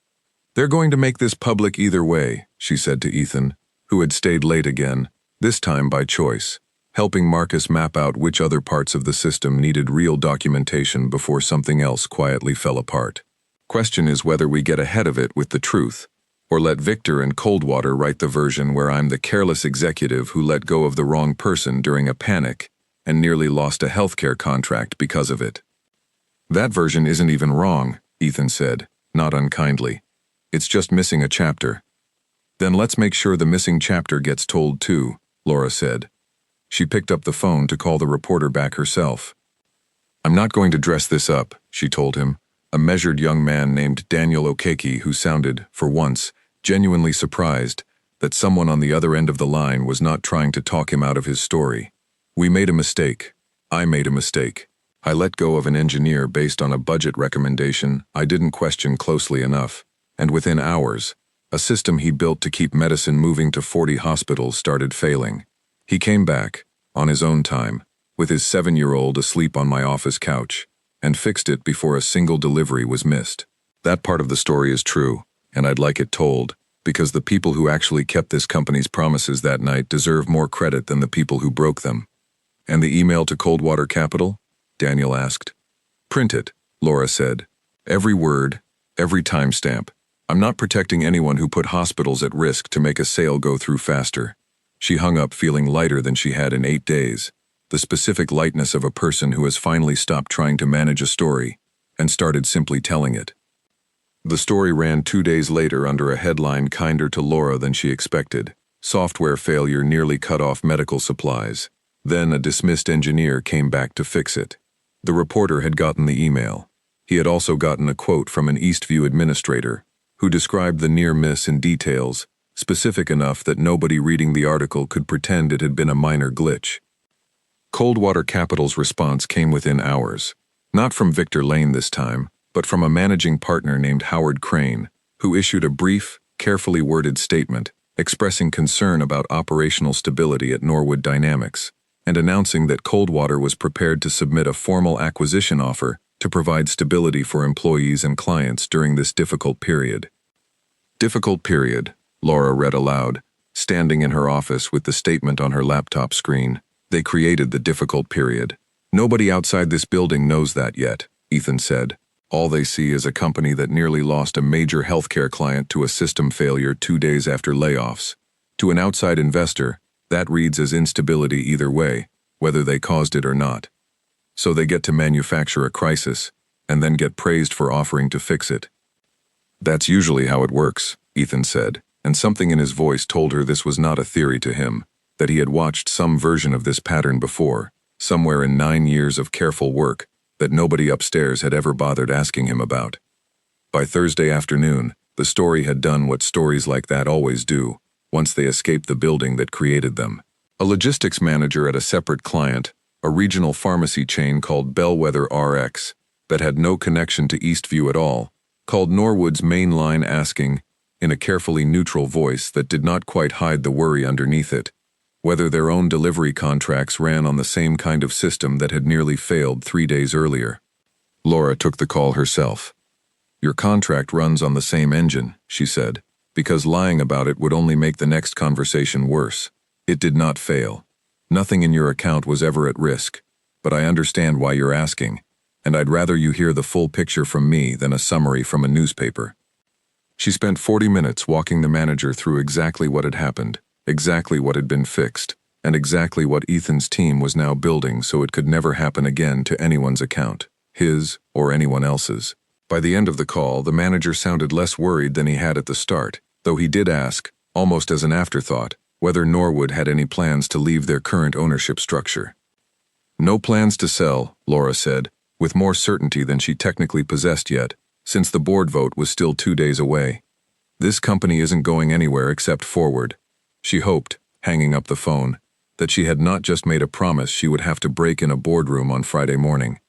They're going to make this public either way, she said to Ethan, who had stayed late again, this time by choice, helping Marcus map out which other parts of the system needed real documentation before something else quietly fell apart. Question is whether we get ahead of it with the truth, or let Victor and Coldwater write the version where I'm the careless executive who let go of the wrong person during a panic and nearly lost a healthcare contract because of it. That version isn't even wrong, Ethan said, not unkindly. It's just missing a chapter. Then let's make sure the missing chapter gets told too, Laura said. She picked up the phone to call the reporter back herself. I'm not going to dress this up, she told him, a measured young man named Daniel Okeke who sounded, for once, genuinely surprised that someone on the other end of the line was not trying to talk him out of his story. We made a mistake. I made a mistake. I let go of an engineer based on a budget recommendation I didn't question closely enough, and within hours, a system he built to keep medicine moving to 40 hospitals started failing. He came back, on his own time, with his 7-year-old asleep on my office couch, and fixed it before a single delivery was missed. That part of the story is true, and I'd like it told, because the people who actually kept this company's promises that night deserve more credit than the people who broke them. And the email to Coldwater Capital? Daniel asked. Print it, Laura said. Every word, every timestamp. I'm not protecting anyone who put hospitals at risk to make a sale go through faster. She hung up feeling lighter than she had in 8 days, the specific lightness of a person who has finally stopped trying to manage a story and started simply telling it. The story ran 2 days later under a headline kinder to Laura than she expected. Software failure nearly cut off medical supplies. Then a dismissed engineer came back to fix it. The reporter had gotten the email. He had also gotten a quote from an Eastview administrator who described the near miss in details, specific enough that nobody reading the article could pretend it had been a minor glitch. Coldwater Capital's response came within hours. Not from Victor Lane this time, but from a managing partner named Howard Crane, who issued a brief, carefully worded statement expressing concern about operational stability at Norwood Dynamics, and announcing that Coldwater was prepared to submit a formal acquisition offer to provide stability for employees and clients during this difficult period. Difficult period, Laura read aloud, standing in her office with the statement on her laptop screen. They created the difficult period. Nobody outside this building knows that yet, Ethan said. All they see is a company that nearly lost a major healthcare client to a system failure 2 days after layoffs. To an outside investor, that reads as instability either way, whether they caused it or not. So they get to manufacture a crisis, and then get praised for offering to fix it. That's usually how it works, Ethan said, and something in his voice told her this was not a theory to him, that he had watched some version of this pattern before, somewhere in 9 years of careful work that nobody upstairs had ever bothered asking him about. By Thursday afternoon, the story had done what stories like that always do, once they escape the building that created them. A logistics manager at a separate client, a regional pharmacy chain called Bellwether RX, that had no connection to Eastview at all, called Norwood's main line asking, in a carefully neutral voice that did not quite hide the worry underneath it, whether their own delivery contracts ran on the same kind of system that had nearly failed 3 days earlier. Laura took the call herself. "Your contract runs on the same engine," she said, because lying about it would only make the next conversation worse. "It did not fail. Nothing in your account was ever at risk, but I understand why you're asking, and I'd rather you hear the full picture from me than a summary from a newspaper." She spent 40 minutes walking the manager through exactly what had happened, exactly what had been fixed, and exactly what Ethan's team was now building so it could never happen again to anyone's account, his or anyone else's. By the end of the call, the manager sounded less worried than he had at the start, though he did ask, almost as an afterthought, whether Norwood had any plans to leave their current ownership structure. "No plans to sell," Laura said, with more certainty than she technically possessed yet, since the board vote was still 2 days away. "This company isn't going anywhere except forward." She hoped, hanging up the phone, that she had not just made a promise she would have to break in a boardroom on Friday morning.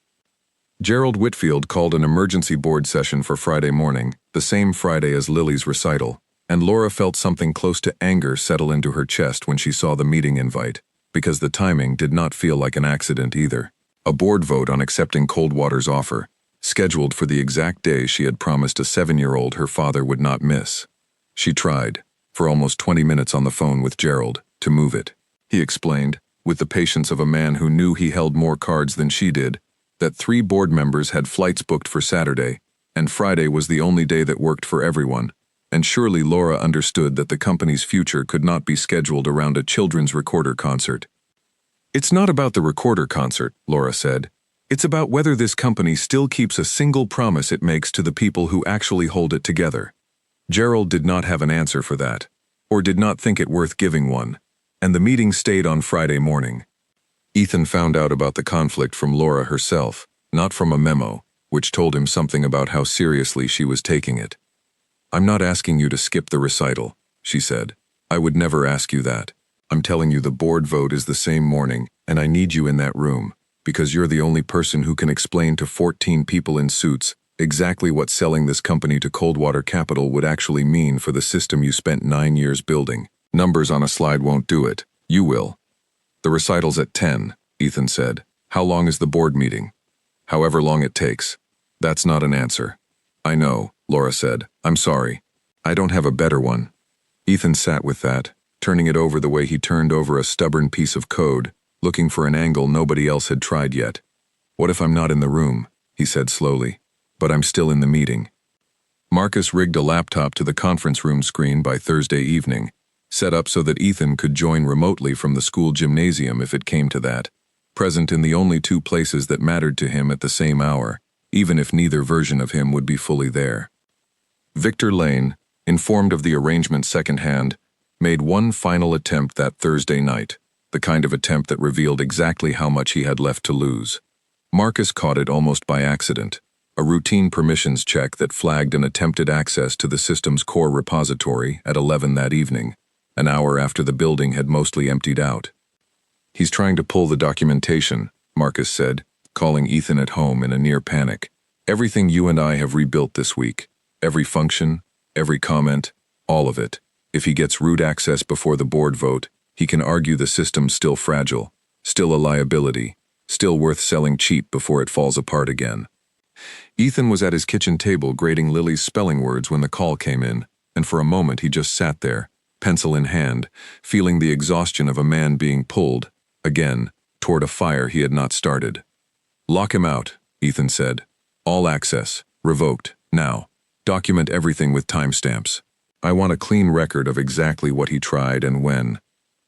Gerald Whitfield called an emergency board session for Friday morning, the same Friday as Lily's recital, and Laura felt something close to anger settle into her chest when she saw the meeting invite, because the timing did not feel like an accident either. A board vote on accepting Coldwater's offer, scheduled for the exact day she had promised a 7-year-old her father would not miss. She tried, for almost 20 minutes on the phone with Gerald, to move it. He explained, with the patience of a man who knew he held more cards than she did, that 3 board members had flights booked for Saturday, and Friday was the only day that worked for everyone, and surely Laura understood that the company's future could not be scheduled around a children's recorder concert. "It's not about the recorder concert," Laura said. "It's about whether this company still keeps a single promise it makes to the people who actually hold it together." Gerald did not have an answer for that, or did not think it worth giving one, and the meeting stayed on Friday morning. Ethan found out about the conflict from Laura herself, not from a memo, which told him something about how seriously she was taking it. "I'm not asking you to skip the recital," she said. "I would never ask you that. I'm telling you the board vote is the same morning, and I need you in that room, because you're the only person who can explain to 14 people in suits exactly what selling this company to Coldwater Capital would actually mean for the system you spent 9 years building. Numbers on a slide won't do it. You will." "The recital's at 10, Ethan said. "How long is the board meeting?" "However long it takes." "That's not an answer." "I know," Laura said. "I'm sorry. I don't have a better one." Ethan sat with that, turning it over the way he turned over a stubborn piece of code, looking for an angle nobody else had tried yet. "What if I'm not in the room?" he said slowly. "But I'm still in the meeting." Marcus rigged a laptop to the conference room screen by Thursday evening, set up so that Ethan could join remotely from the school gymnasium if it came to that, present in the only 2 places that mattered to him at the same hour, even if neither version of him would be fully there. Victor Lane, informed of the arrangement secondhand, made one final attempt that Thursday night, the kind of attempt that revealed exactly how much he had left to lose. Marcus caught it almost by accident, a routine permissions check that flagged an attempted access to the system's core repository at 11 that evening, an hour after the building had mostly emptied out. "He's trying to pull the documentation," Marcus said, calling Ethan at home in a near panic. "Everything you and I have rebuilt this week, every function, every comment, all of it. If he gets root access before the board vote, he can argue the system's still fragile, still a liability, still worth selling cheap before it falls apart again." Ethan was at his kitchen table grading Lily's spelling words when the call came in, and for a moment he just sat there, pencil in hand, feeling the exhaustion of a man being pulled, again, toward a fire he had not started. "Lock him out," Ethan said. "All access, revoked, now. Document everything with timestamps." I want a clean record of exactly what he tried and when.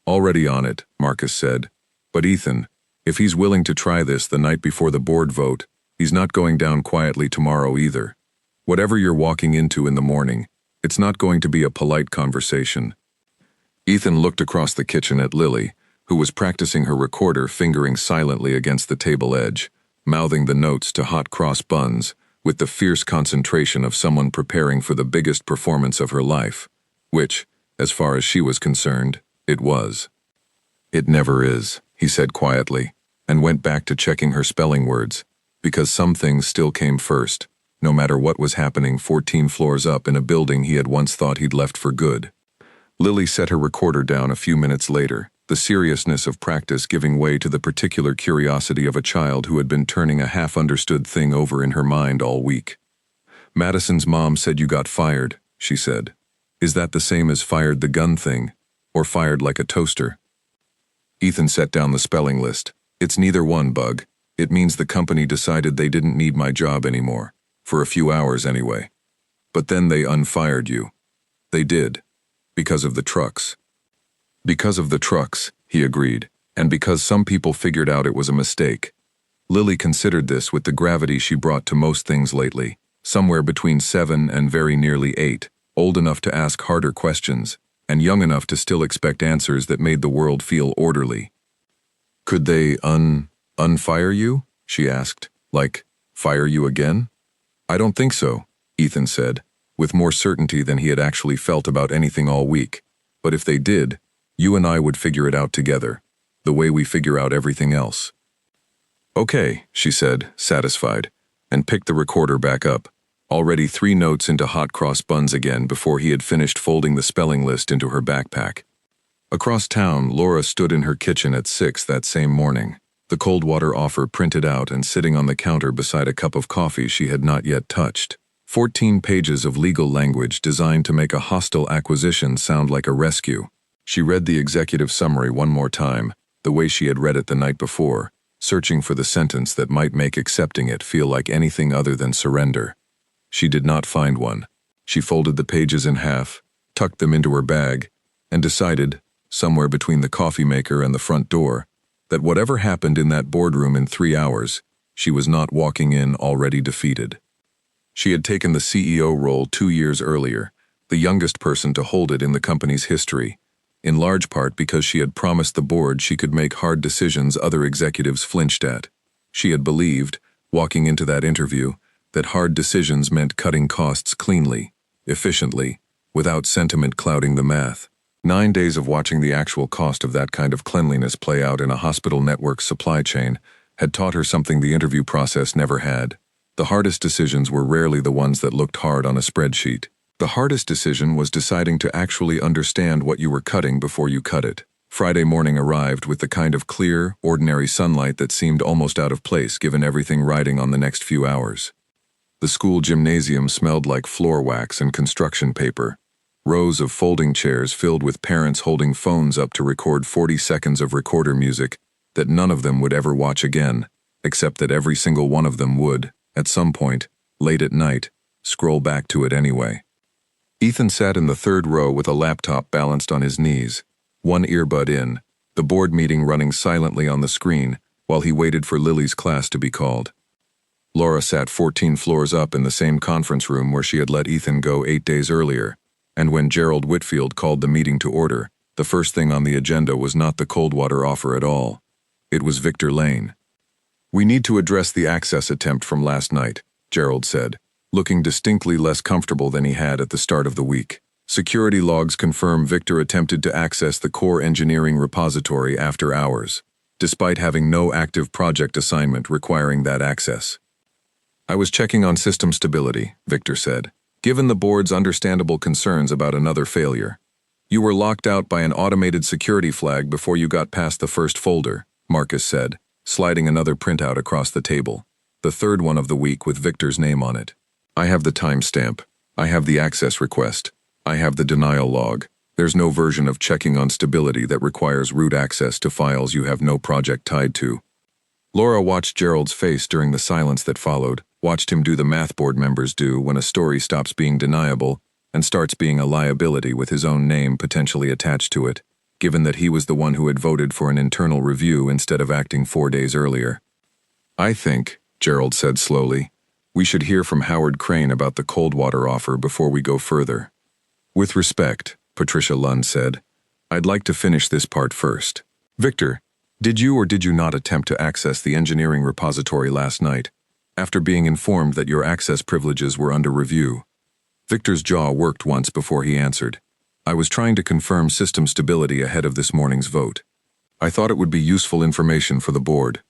Already on it, Marcus said. But Ethan, if he's willing to try this the night before the board vote, he's not going down quietly tomorrow either. Whatever you're walking into in the morning, it's not going to be a polite conversation. Ethan looked across the kitchen at Lily, who was practicing her recorder, fingering silently against the table edge, mouthing the notes to hot cross buns, with the fierce concentration of someone preparing for the biggest performance of her life, which, as far as she was concerned, it was. It never is, he said quietly, and went back to checking her spelling words, because some things still came first, no matter what was happening 14 floors up in a building he had once thought he'd left for good. Lily set her recorder down a few minutes later, the seriousness of practice giving way to the particular curiosity of a child who had been turning a half-understood thing over in her mind all week. Madison's mom said you got fired, she said. Is that the same as fired the gun thing, or fired like a toaster? Ethan set down the spelling list. It's neither one, Bug. It means the company decided they didn't need my job anymore, for a few hours anyway. But then they unfired you. They did. Because of the trucks. Because of the trucks, he agreed, and because some people figured out it was a mistake. Lily considered this with the gravity she brought to most things lately, somewhere between 7 and very nearly 8, old enough to ask harder questions, and young enough to still expect answers that made the world feel orderly. Could they unfire you? She asked. Like, fire you again? I don't think so, Ethan said, with more certainty than he had actually felt about anything all week. But if they did, you and I would figure it out together, the way we figure out everything else. Okay, she said, satisfied, and picked the recorder back up, already 3 notes into hot cross buns again before he had finished folding the spelling list into her backpack. Across town, Laura stood in her kitchen at 6 that same morning, the cold water offer printed out and sitting on the counter beside a cup of coffee she had not yet touched. 14 pages of legal language designed to make a hostile acquisition sound like a rescue. She read the executive summary one more time, the way she had read it the night before, searching for the sentence that might make accepting it feel like anything other than surrender. She did not find one. She folded the pages in half, tucked them into her bag, and decided, somewhere between the coffee maker and the front door, that whatever happened in that boardroom in 3 hours, she was not walking in already defeated. She had taken the CEO role 2 years earlier, the youngest person to hold it in the company's history, in large part because she had promised the board she could make hard decisions other executives flinched at. She had believed, walking into that interview, that hard decisions meant cutting costs cleanly, efficiently, without sentiment clouding the math. 9 days of watching the actual cost of that kind of cleanliness play out in a hospital network's supply chain had taught her something the interview process never had. The hardest decisions were rarely the ones that looked hard on a spreadsheet. The hardest decision was deciding to actually understand what you were cutting before you cut it. Friday morning arrived with the kind of clear, ordinary sunlight that seemed almost out of place given everything riding on the next few hours. The school gymnasium smelled like floor wax and construction paper. Rows of folding chairs filled with parents holding phones up to record 40 seconds of recorder music that none of them would ever watch again, except that every single one of them would, at some point, late at night, scroll back to it anyway. Ethan sat in the 3rd row with a laptop balanced on his knees, one earbud in, the board meeting running silently on the screen while he waited for Lily's class to be called. Laura sat 14 floors up in the same conference room where she had let Ethan go 8 days earlier, and when Gerald Whitfield called the meeting to order, the first thing on the agenda was not the Coldwater offer at all. It was Victor Lane. We need to address the access attempt from last night, Gerald said, looking distinctly less comfortable than he had at the start of the week. Security logs confirm Victor attempted to access the core engineering repository after hours, despite having no active project assignment requiring that access. I was checking on system stability, Victor said, given the board's understandable concerns about another failure. You were locked out by an automated security flag before you got past the first folder, Marcus said, sliding another printout across the table, the 3rd one of the week with Victor's name on it. I have the timestamp. I have the access request. I have the denial log. There's no version of checking on stability that requires root access to files you have no project tied to. Laura watched Gerald's face during the silence that followed, watched him do the math board members do when a story stops being deniable, and starts being a liability with his own name potentially attached to it, given that he was the one who had voted for an internal review instead of acting 4 days earlier. I think, Gerald said slowly, we should hear from Howard Crane about the Coldwater offer before we go further. With respect, Patricia Lund said, I'd like to finish this part first. Victor, did you or did you not attempt to access the engineering repository last night, after being informed that your access privileges were under review? Victor's jaw worked once before he answered. I was trying to confirm system stability ahead of this morning's vote. I thought it would be useful information for the board.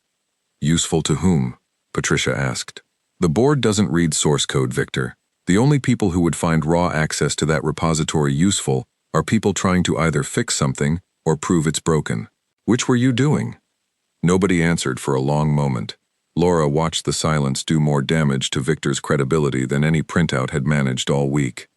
Useful to whom? Patricia asked. The board doesn't read source code, Victor. The only people who would find raw access to that repository useful are people trying to either fix something or prove it's broken. Which were you doing? Nobody answered for a long moment. Laura watched the silence do more damage to Victor's credibility than any printout had managed all week.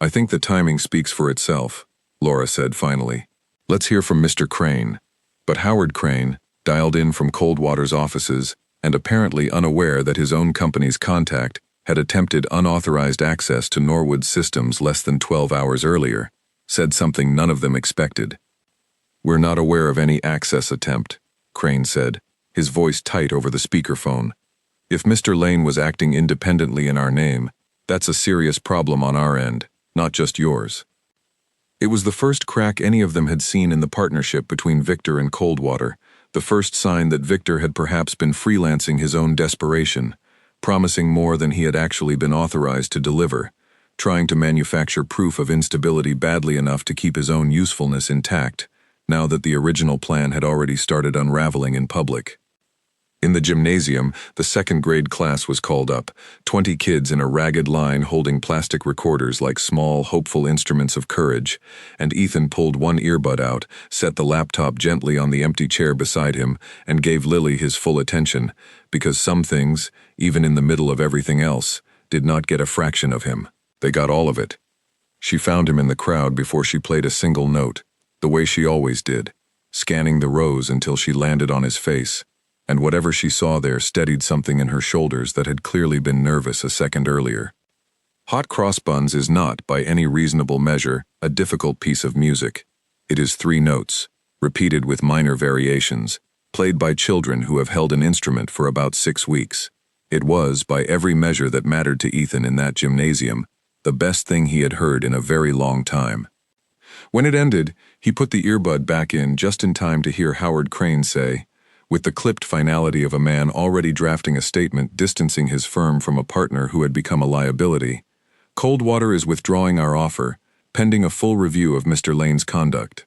I think the timing speaks for itself, Laura said finally. Let's hear from Mr. Crane. But Howard Crane, dialed in from Coldwater's offices, and apparently unaware that his own company's contact had attempted unauthorized access to Norwood's systems less than 12 hours earlier, said something none of them expected. We're not aware of any access attempt, Crane said, his voice tight over the speakerphone. If Mr. Lane was acting independently in our name, that's a serious problem on our end, not just yours. It was the first crack any of them had seen in the partnership between Victor and Coldwater, the first sign that Victor had perhaps been freelancing his own desperation, promising more than he had actually been authorized to deliver, trying to manufacture proof of instability badly enough to keep his own usefulness intact, now that the original plan had already started unraveling in public. In the gymnasium, the second-grade class was called up, 20 kids in a ragged line holding plastic recorders like small, hopeful instruments of courage, and Ethan pulled one earbud out, set the laptop gently on the empty chair beside him, and gave Lily his full attention, because some things, even in the middle of everything else, did not get a fraction of him. They got all of it. She found him in the crowd before she played a single note, the way she always did, scanning the rows until she landed on his face, and whatever she saw there steadied something in her shoulders that had clearly been nervous a second earlier. Hot Cross Buns is not, by any reasonable measure, a difficult piece of music. It is 3 notes, repeated with minor variations, played by children who have held an instrument for about 6 weeks. It was, by every measure that mattered to Ethan in that gymnasium, the best thing he had heard in a very long time. When it ended, he put the earbud back in just in time to hear Howard Crane say, with the clipped finality of a man already drafting a statement distancing his firm from a partner who had become a liability, Coldwater is withdrawing our offer, pending a full review of Mr. Lane's conduct.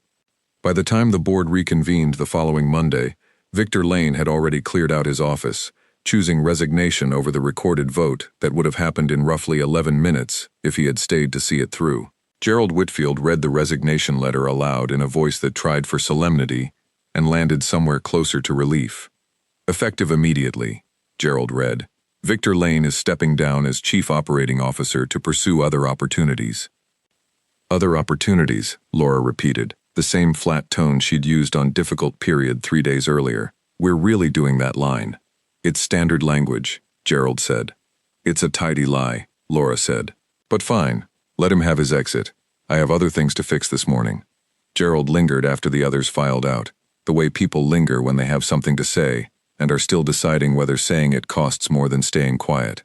By the time the board reconvened the following Monday, Victor Lane had already cleared out his office, choosing resignation over the recorded vote that would have happened in roughly 11 minutes if he had stayed to see it through. Gerald Whitfield read the resignation letter aloud in a voice that tried for solemnity and landed somewhere closer to relief. Effective immediately, Gerald read, Victor Lane is stepping down as Chief Operating Officer to pursue other opportunities. Other opportunities, Laura repeated, the same flat tone she'd used on difficult period 3 days earlier. We're really doing that line. It's standard language, Gerald said. It's a tidy lie, Laura said. But fine, let him have his exit. I have other things to fix this morning. Gerald lingered after the others filed out, the way people linger when they have something to say and are still deciding whether saying it costs more than staying quiet.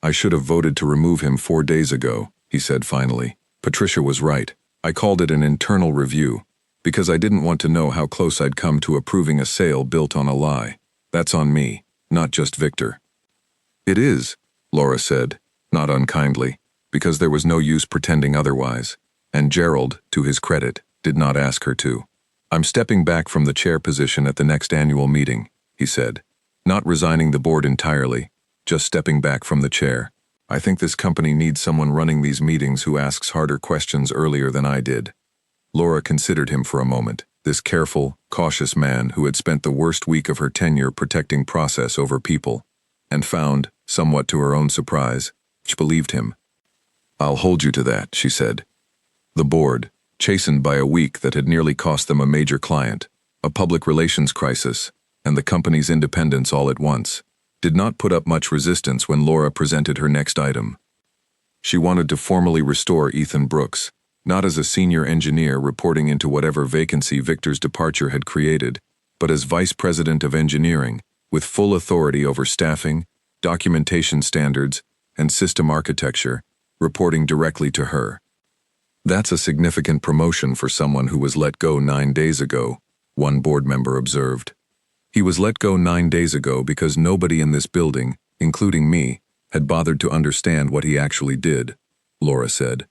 I should have voted to remove him 4 days ago, he said finally. Patricia was right. I called it an internal review, because I didn't want to know how close I'd come to approving a sale built on a lie. That's on me, not just Victor. It is, Laura said, not unkindly, because there was no use pretending otherwise, and Gerald, to his credit, did not ask her to. I'm stepping back from the chair position at the next annual meeting, he said, not resigning the board entirely, just stepping back from the chair. I think this company needs someone running these meetings who asks harder questions earlier than I did. Laura considered him for a moment, this careful, cautious man who had spent the worst week of her tenure protecting process over people, and found, somewhat to her own surprise, she believed him. I'll hold you to that, she said. The board, chastened by a week that had nearly cost them a major client, a public relations crisis, and the company's independence all at once, did not put up much resistance when Laura presented her next item. She wanted to formally restore Ethan Brooks, not as a senior engineer reporting into whatever vacancy Victor's departure had created, but as vice president of engineering, with full authority over staffing, documentation standards, and system architecture, reporting directly to her. That's a significant promotion for someone who was let go 9 days ago, one board member observed. He was let go 9 days ago because nobody in this building, including me, had bothered to understand what he actually did, Laura said.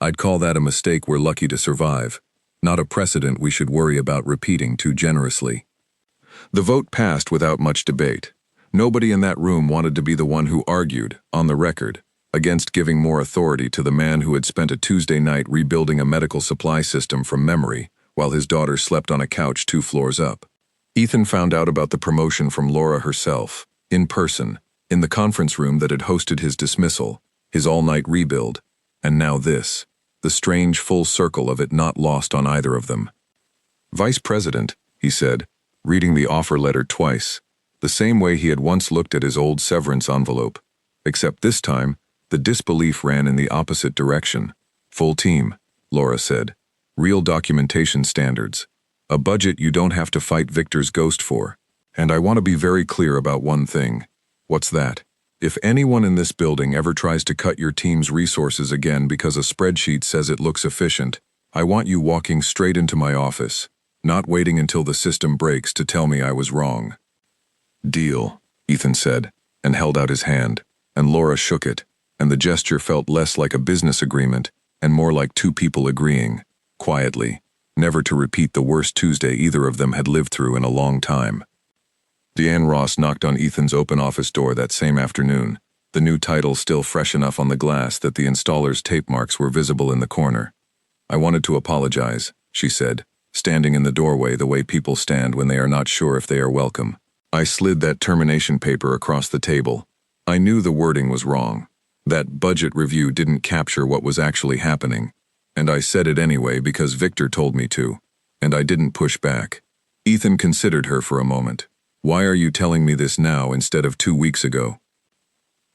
I'd call that a mistake we're lucky to survive, not a precedent we should worry about repeating too generously. The vote passed without much debate. Nobody in that room wanted to be the one who argued, on the record, against giving more authority to the man who had spent a Tuesday night rebuilding a medical supply system from memory while his daughter slept on a couch 2 floors up. Ethan found out about the promotion from Laura herself, in person, in the conference room that had hosted his dismissal, his all-night rebuild, and now this, the strange full circle of it not lost on either of them. Vice President, he said, reading the offer letter twice, the same way he had once looked at his old severance envelope, except this time, the disbelief ran in the opposite direction. Full team, Laura said. Real documentation standards. A budget you don't have to fight Victor's ghost for. And I want to be very clear about one thing. What's that? If anyone in this building ever tries to cut your team's resources again because a spreadsheet says it looks efficient, I want you walking straight into my office, not waiting until the system breaks to tell me I was wrong. Deal, Ethan said, and held out his hand, and Laura shook it, and the gesture felt less like a business agreement and more like 2 people agreeing, quietly, never to repeat the worst Tuesday either of them had lived through in a long time. Deanne Ross knocked on Ethan's open office door that same afternoon, the new title still fresh enough on the glass that the installer's tape marks were visible in the corner. I wanted to apologize, she said, standing in the doorway the way people stand when they are not sure if they are welcome. I slid that termination paper across the table. I knew the wording was wrong. That budget review didn't capture what was actually happening, and I said it anyway because Victor told me to, and I didn't push back. Ethan considered her for a moment. Why are you telling me this now instead of 2 weeks ago?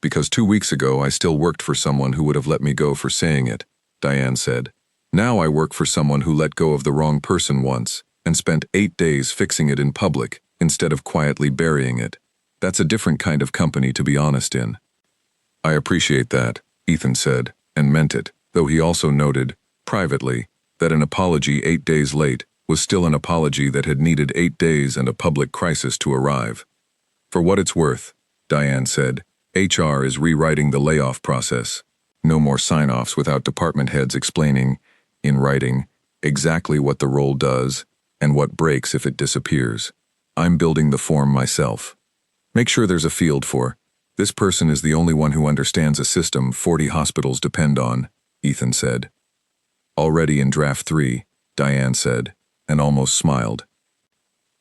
Because 2 weeks ago I still worked for someone who would have let me go for saying it, Diane said. Now I work for someone who let go of the wrong person once and spent 8 days fixing it in public instead of quietly burying it. That's a different kind of company to be honest in. I appreciate that, Ethan said, and meant it, though he also noted, privately, that an apology 8 days late was still an apology that had needed 8 days and a public crisis to arrive. For what it's worth, Diane said, HR is rewriting the layoff process. No more sign-offs without department heads explaining, in writing, exactly what the role does and what breaks if it disappears. I'm building the form myself. Make sure there's a field for, this person is the only one who understands a system 40 hospitals depend on, Ethan said. Already in draft 3, Diane said, and almost smiled.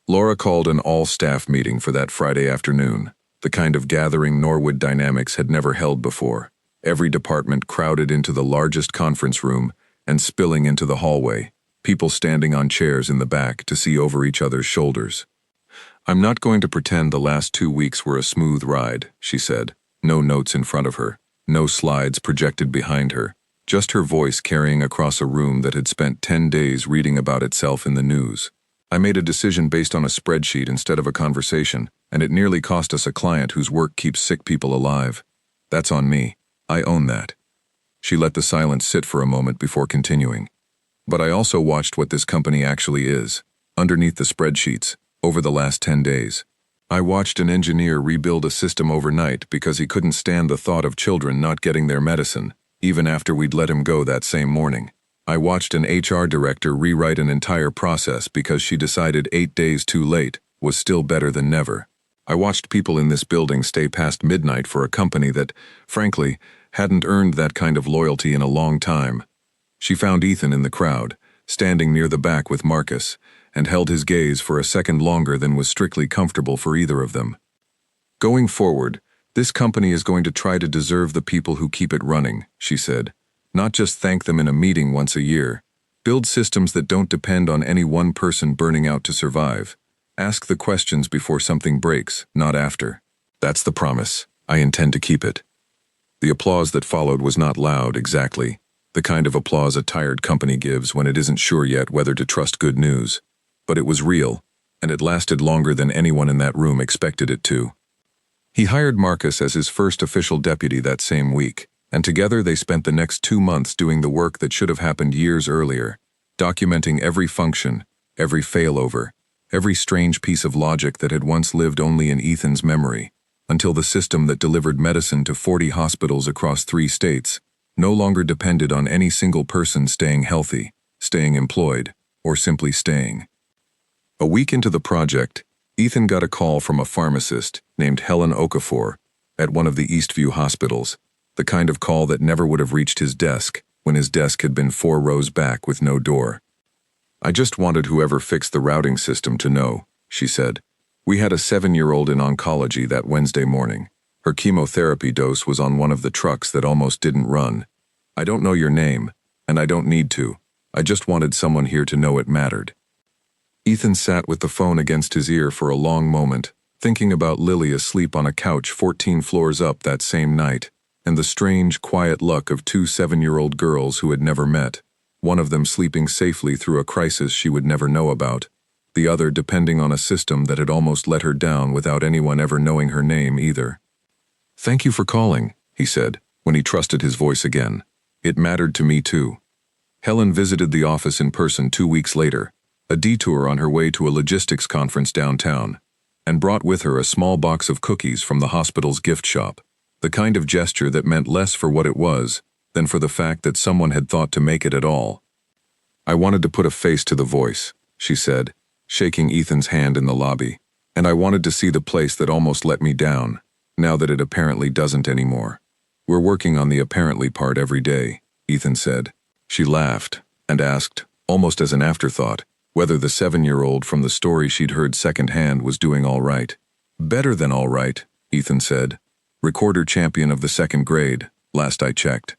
Laura called an all-staff meeting for that Friday afternoon, the kind of gathering Norwood Dynamics had never held before. Every department crowded into the largest conference room and spilling into the hallway, people standing on chairs in the back to see over each other's shoulders. I'm not going to pretend the last 2 weeks were a smooth ride, she said. No notes in front of her, no slides projected behind her, just her voice carrying across a room that had spent 10 days reading about itself in the news. I made a decision based on a spreadsheet instead of a conversation, and it nearly cost us a client whose work keeps sick people alive. That's on me. I own that. She let the silence sit for a moment before continuing. But I also watched what this company actually is, underneath the spreadsheets, over the last 10 days. I watched an engineer rebuild a system overnight because he couldn't stand the thought of children not getting their medicine, even after we'd let him go that same morning. I watched an HR director rewrite an entire process because she decided 8 days too late was still better than never. I watched people in this building stay past midnight for a company that, frankly, hadn't earned that kind of loyalty in a long time. She found Ethan in the crowd, standing near the back with Marcus, and held his gaze for a second longer than was strictly comfortable for either of them. Going forward, this company is going to try to deserve the people who keep it running, she said. Not just thank them in a meeting once a year. Build systems that don't depend on any one person burning out to survive. Ask the questions before something breaks, not after. That's the promise. I intend to keep it. The applause that followed was not loud, exactly, the kind of applause a tired company gives when it isn't sure yet whether to trust good news. But it was real, and it lasted longer than anyone in that room expected it to. He hired Marcus as his first official deputy that same week, and together they spent the next 2 months doing the work that should have happened years earlier, documenting every function, every failover, every strange piece of logic that had once lived only in Ethan's memory, until the system that delivered medicine to 40 hospitals across 3 states no longer depended on any single person staying healthy, staying employed, or simply staying. A week into the project, Ethan got a call from a pharmacist named Helen Okafor at one of the Eastview hospitals, the kind of call that never would have reached his desk when his desk had been 4 rows back with no door. "I just wanted whoever fixed the routing system to know," she said. "We had a 7-year-old in oncology that Wednesday morning. Her chemotherapy dose was on one of the trucks that almost didn't run. I don't know your name, and I don't need to. I just wanted someone here to know it mattered." Ethan sat with the phone against his ear for a long moment, thinking about Lily asleep on a couch 14 floors up that same night, and the strange, quiet luck of 2 7-year-old girls who had never met, one of them sleeping safely through a crisis she would never know about, the other depending on a system that had almost let her down without anyone ever knowing her name either. "Thank you for calling," he said, when he trusted his voice again. "It mattered to me too." Helen visited the office in person 2 weeks later, a detour on her way to a logistics conference downtown, and brought with her a small box of cookies from the hospital's gift shop, the kind of gesture that meant less for what it was than for the fact that someone had thought to make it at all. "I wanted to put a face to the voice," she said, shaking Ethan's hand in the lobby, "and I wanted to see the place that almost let me down, now that it apparently doesn't anymore. We're working on the apparently part every day," Ethan said. She laughed and asked, almost as an afterthought, whether the 7-year-old from the story she'd heard secondhand was doing all right. "Better than all right," Ethan said. "Recorder champion of the 2nd grade, last I checked."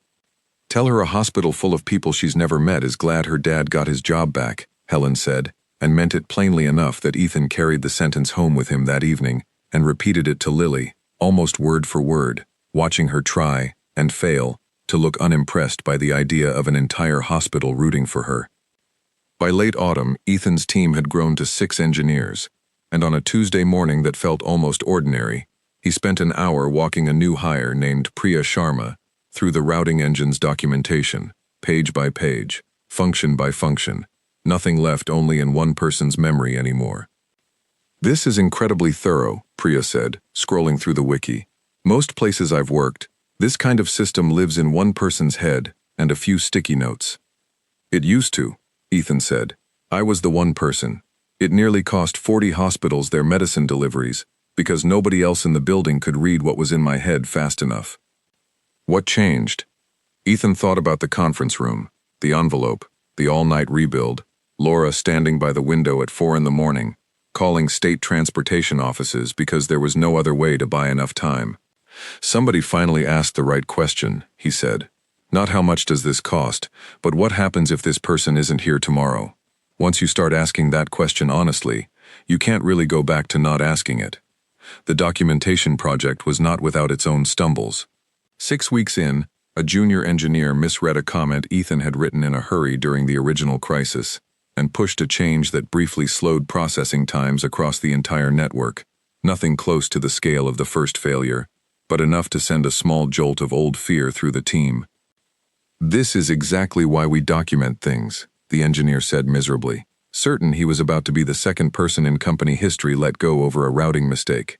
"Tell her a hospital full of people she's never met is glad her dad got his job back," Helen said, and meant it plainly enough that Ethan carried the sentence home with him that evening and repeated it to Lily, almost word for word, watching her try, and fail, to look unimpressed by the idea of an entire hospital rooting for her. By late autumn, Ethan's team had grown to 6 engineers, and on a Tuesday morning that felt almost ordinary, he spent an hour walking a new hire named Priya Sharma through the routing engine's documentation, page by page, function by function, nothing left only in one person's memory anymore. "This is incredibly thorough," Priya said, scrolling through the wiki. "Most places I've worked, this kind of system lives in one person's head and a few sticky notes." "It used to," Ethan said. "I was the one person. It nearly cost 40 hospitals their medicine deliveries because nobody else in the building could read what was in my head fast enough." What changed? Ethan thought about the conference room, the envelope, the all-night rebuild, Laura standing by the window at 4 in the morning, calling state transportation offices because there was no other way to buy enough time. "Somebody finally asked the right question," he said. "Not how much does this cost, but what happens if this person isn't here tomorrow? Once you start asking that question honestly, you can't really go back to not asking it." The documentation project was not without its own stumbles. 6 weeks in, a junior engineer misread a comment Ethan had written in a hurry during the original crisis, and pushed a change that briefly slowed processing times across the entire network, nothing close to the scale of the first failure, but enough to send a small jolt of old fear through the team. "This is exactly why we document things," the engineer said miserably, certain he was about to be the second person in company history let go over a routing mistake.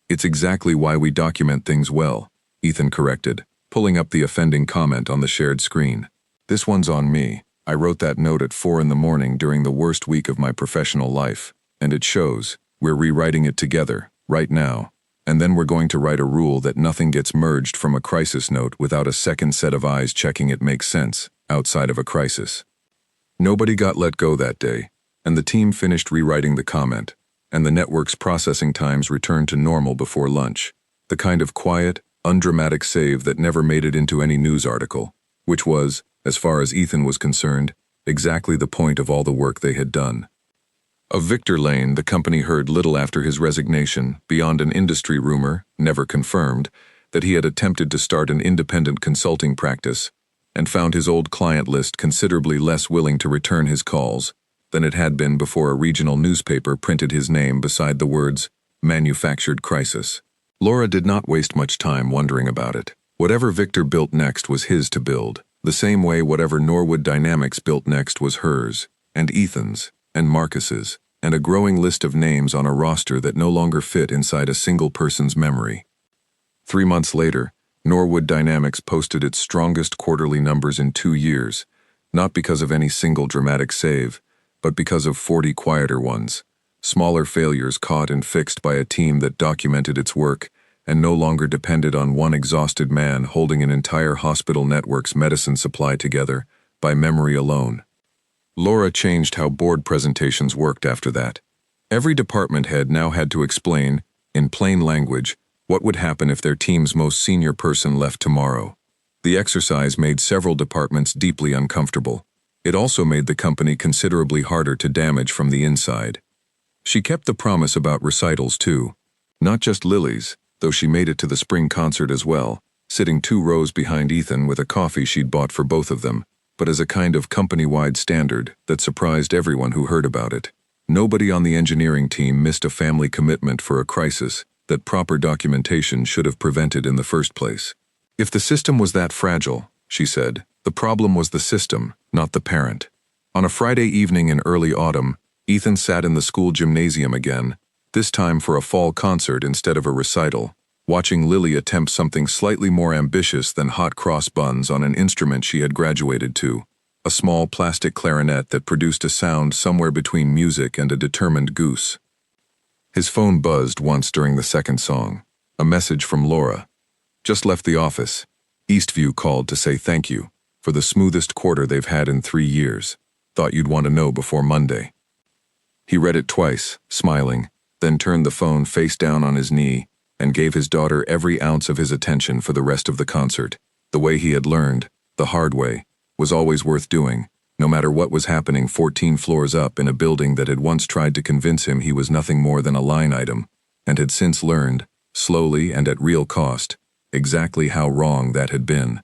"It's exactly why we document things well," Ethan corrected, pulling up the offending comment on the shared screen. "This one's on me. I wrote that note at 4 in the morning during the worst week of my professional life, and it shows. We're rewriting it together, right now. And then we're going to write a rule that nothing gets merged from a crisis note without a second set of eyes checking it makes sense, outside of a crisis." Nobody got let go that day, and the team finished rewriting the comment, and the network's processing times returned to normal before lunch, the kind of quiet, undramatic save that never made it into any news article, which was, as far as Ethan was concerned, exactly the point of all the work they had done. Of Victor Lane, the company heard little after his resignation, beyond an industry rumor, never confirmed, that he had attempted to start an independent consulting practice, and found his old client list considerably less willing to return his calls than it had been before a regional newspaper printed his name beside the words, "Manufactured Crisis." Laura did not waste much time wondering about it. Whatever Victor built next was his to build, the same way whatever Norwood Dynamics built next was hers, and Ethan's, and Marcus's, and a growing list of names on a roster that no longer fit inside a single person's memory. 3 months later, Norwood Dynamics posted its strongest quarterly numbers in 2 years, not because of any single dramatic save, but because of 40 quieter ones, smaller failures caught and fixed by a team that documented its work and no longer depended on one exhausted man holding an entire hospital network's medicine supply together by memory alone. Laura changed how board presentations worked after that. Every department head now had to explain, in plain language, what would happen if their team's most senior person left tomorrow. The exercise made several departments deeply uncomfortable. It also made the company considerably harder to damage from the inside. She kept the promise about recitals too. Not just Lily's, though she made it to the spring concert as well, sitting 2 rows behind Ethan with a coffee she'd bought for both of them, but as a kind of company-wide standard that surprised everyone who heard about it. Nobody on the engineering team missed a family commitment for a crisis that proper documentation should have prevented in the first place. If the system was that fragile, she said, the problem was the system, not the parent. On a Friday evening in early autumn, Ethan sat in the school gymnasium again, this time for a fall concert instead of a recital, watching Lily attempt something slightly more ambitious than hot cross buns on an instrument she had graduated to, a small plastic clarinet that produced a sound somewhere between music and a determined goose. His phone buzzed once during the second song, a message from Laura. Just left the office. Eastview called to say thank you for the smoothest quarter they've had in 3 years. Thought you'd want to know before Monday. He read it twice, smiling, then turned the phone face down on his knee and gave his daughter every ounce of his attention for the rest of the concert. The way he had learned, the hard way, was always worth doing, no matter what was happening 14 floors up in a building that had once tried to convince him he was nothing more than a line item, and had since learned, slowly and at real cost, exactly how wrong that had been.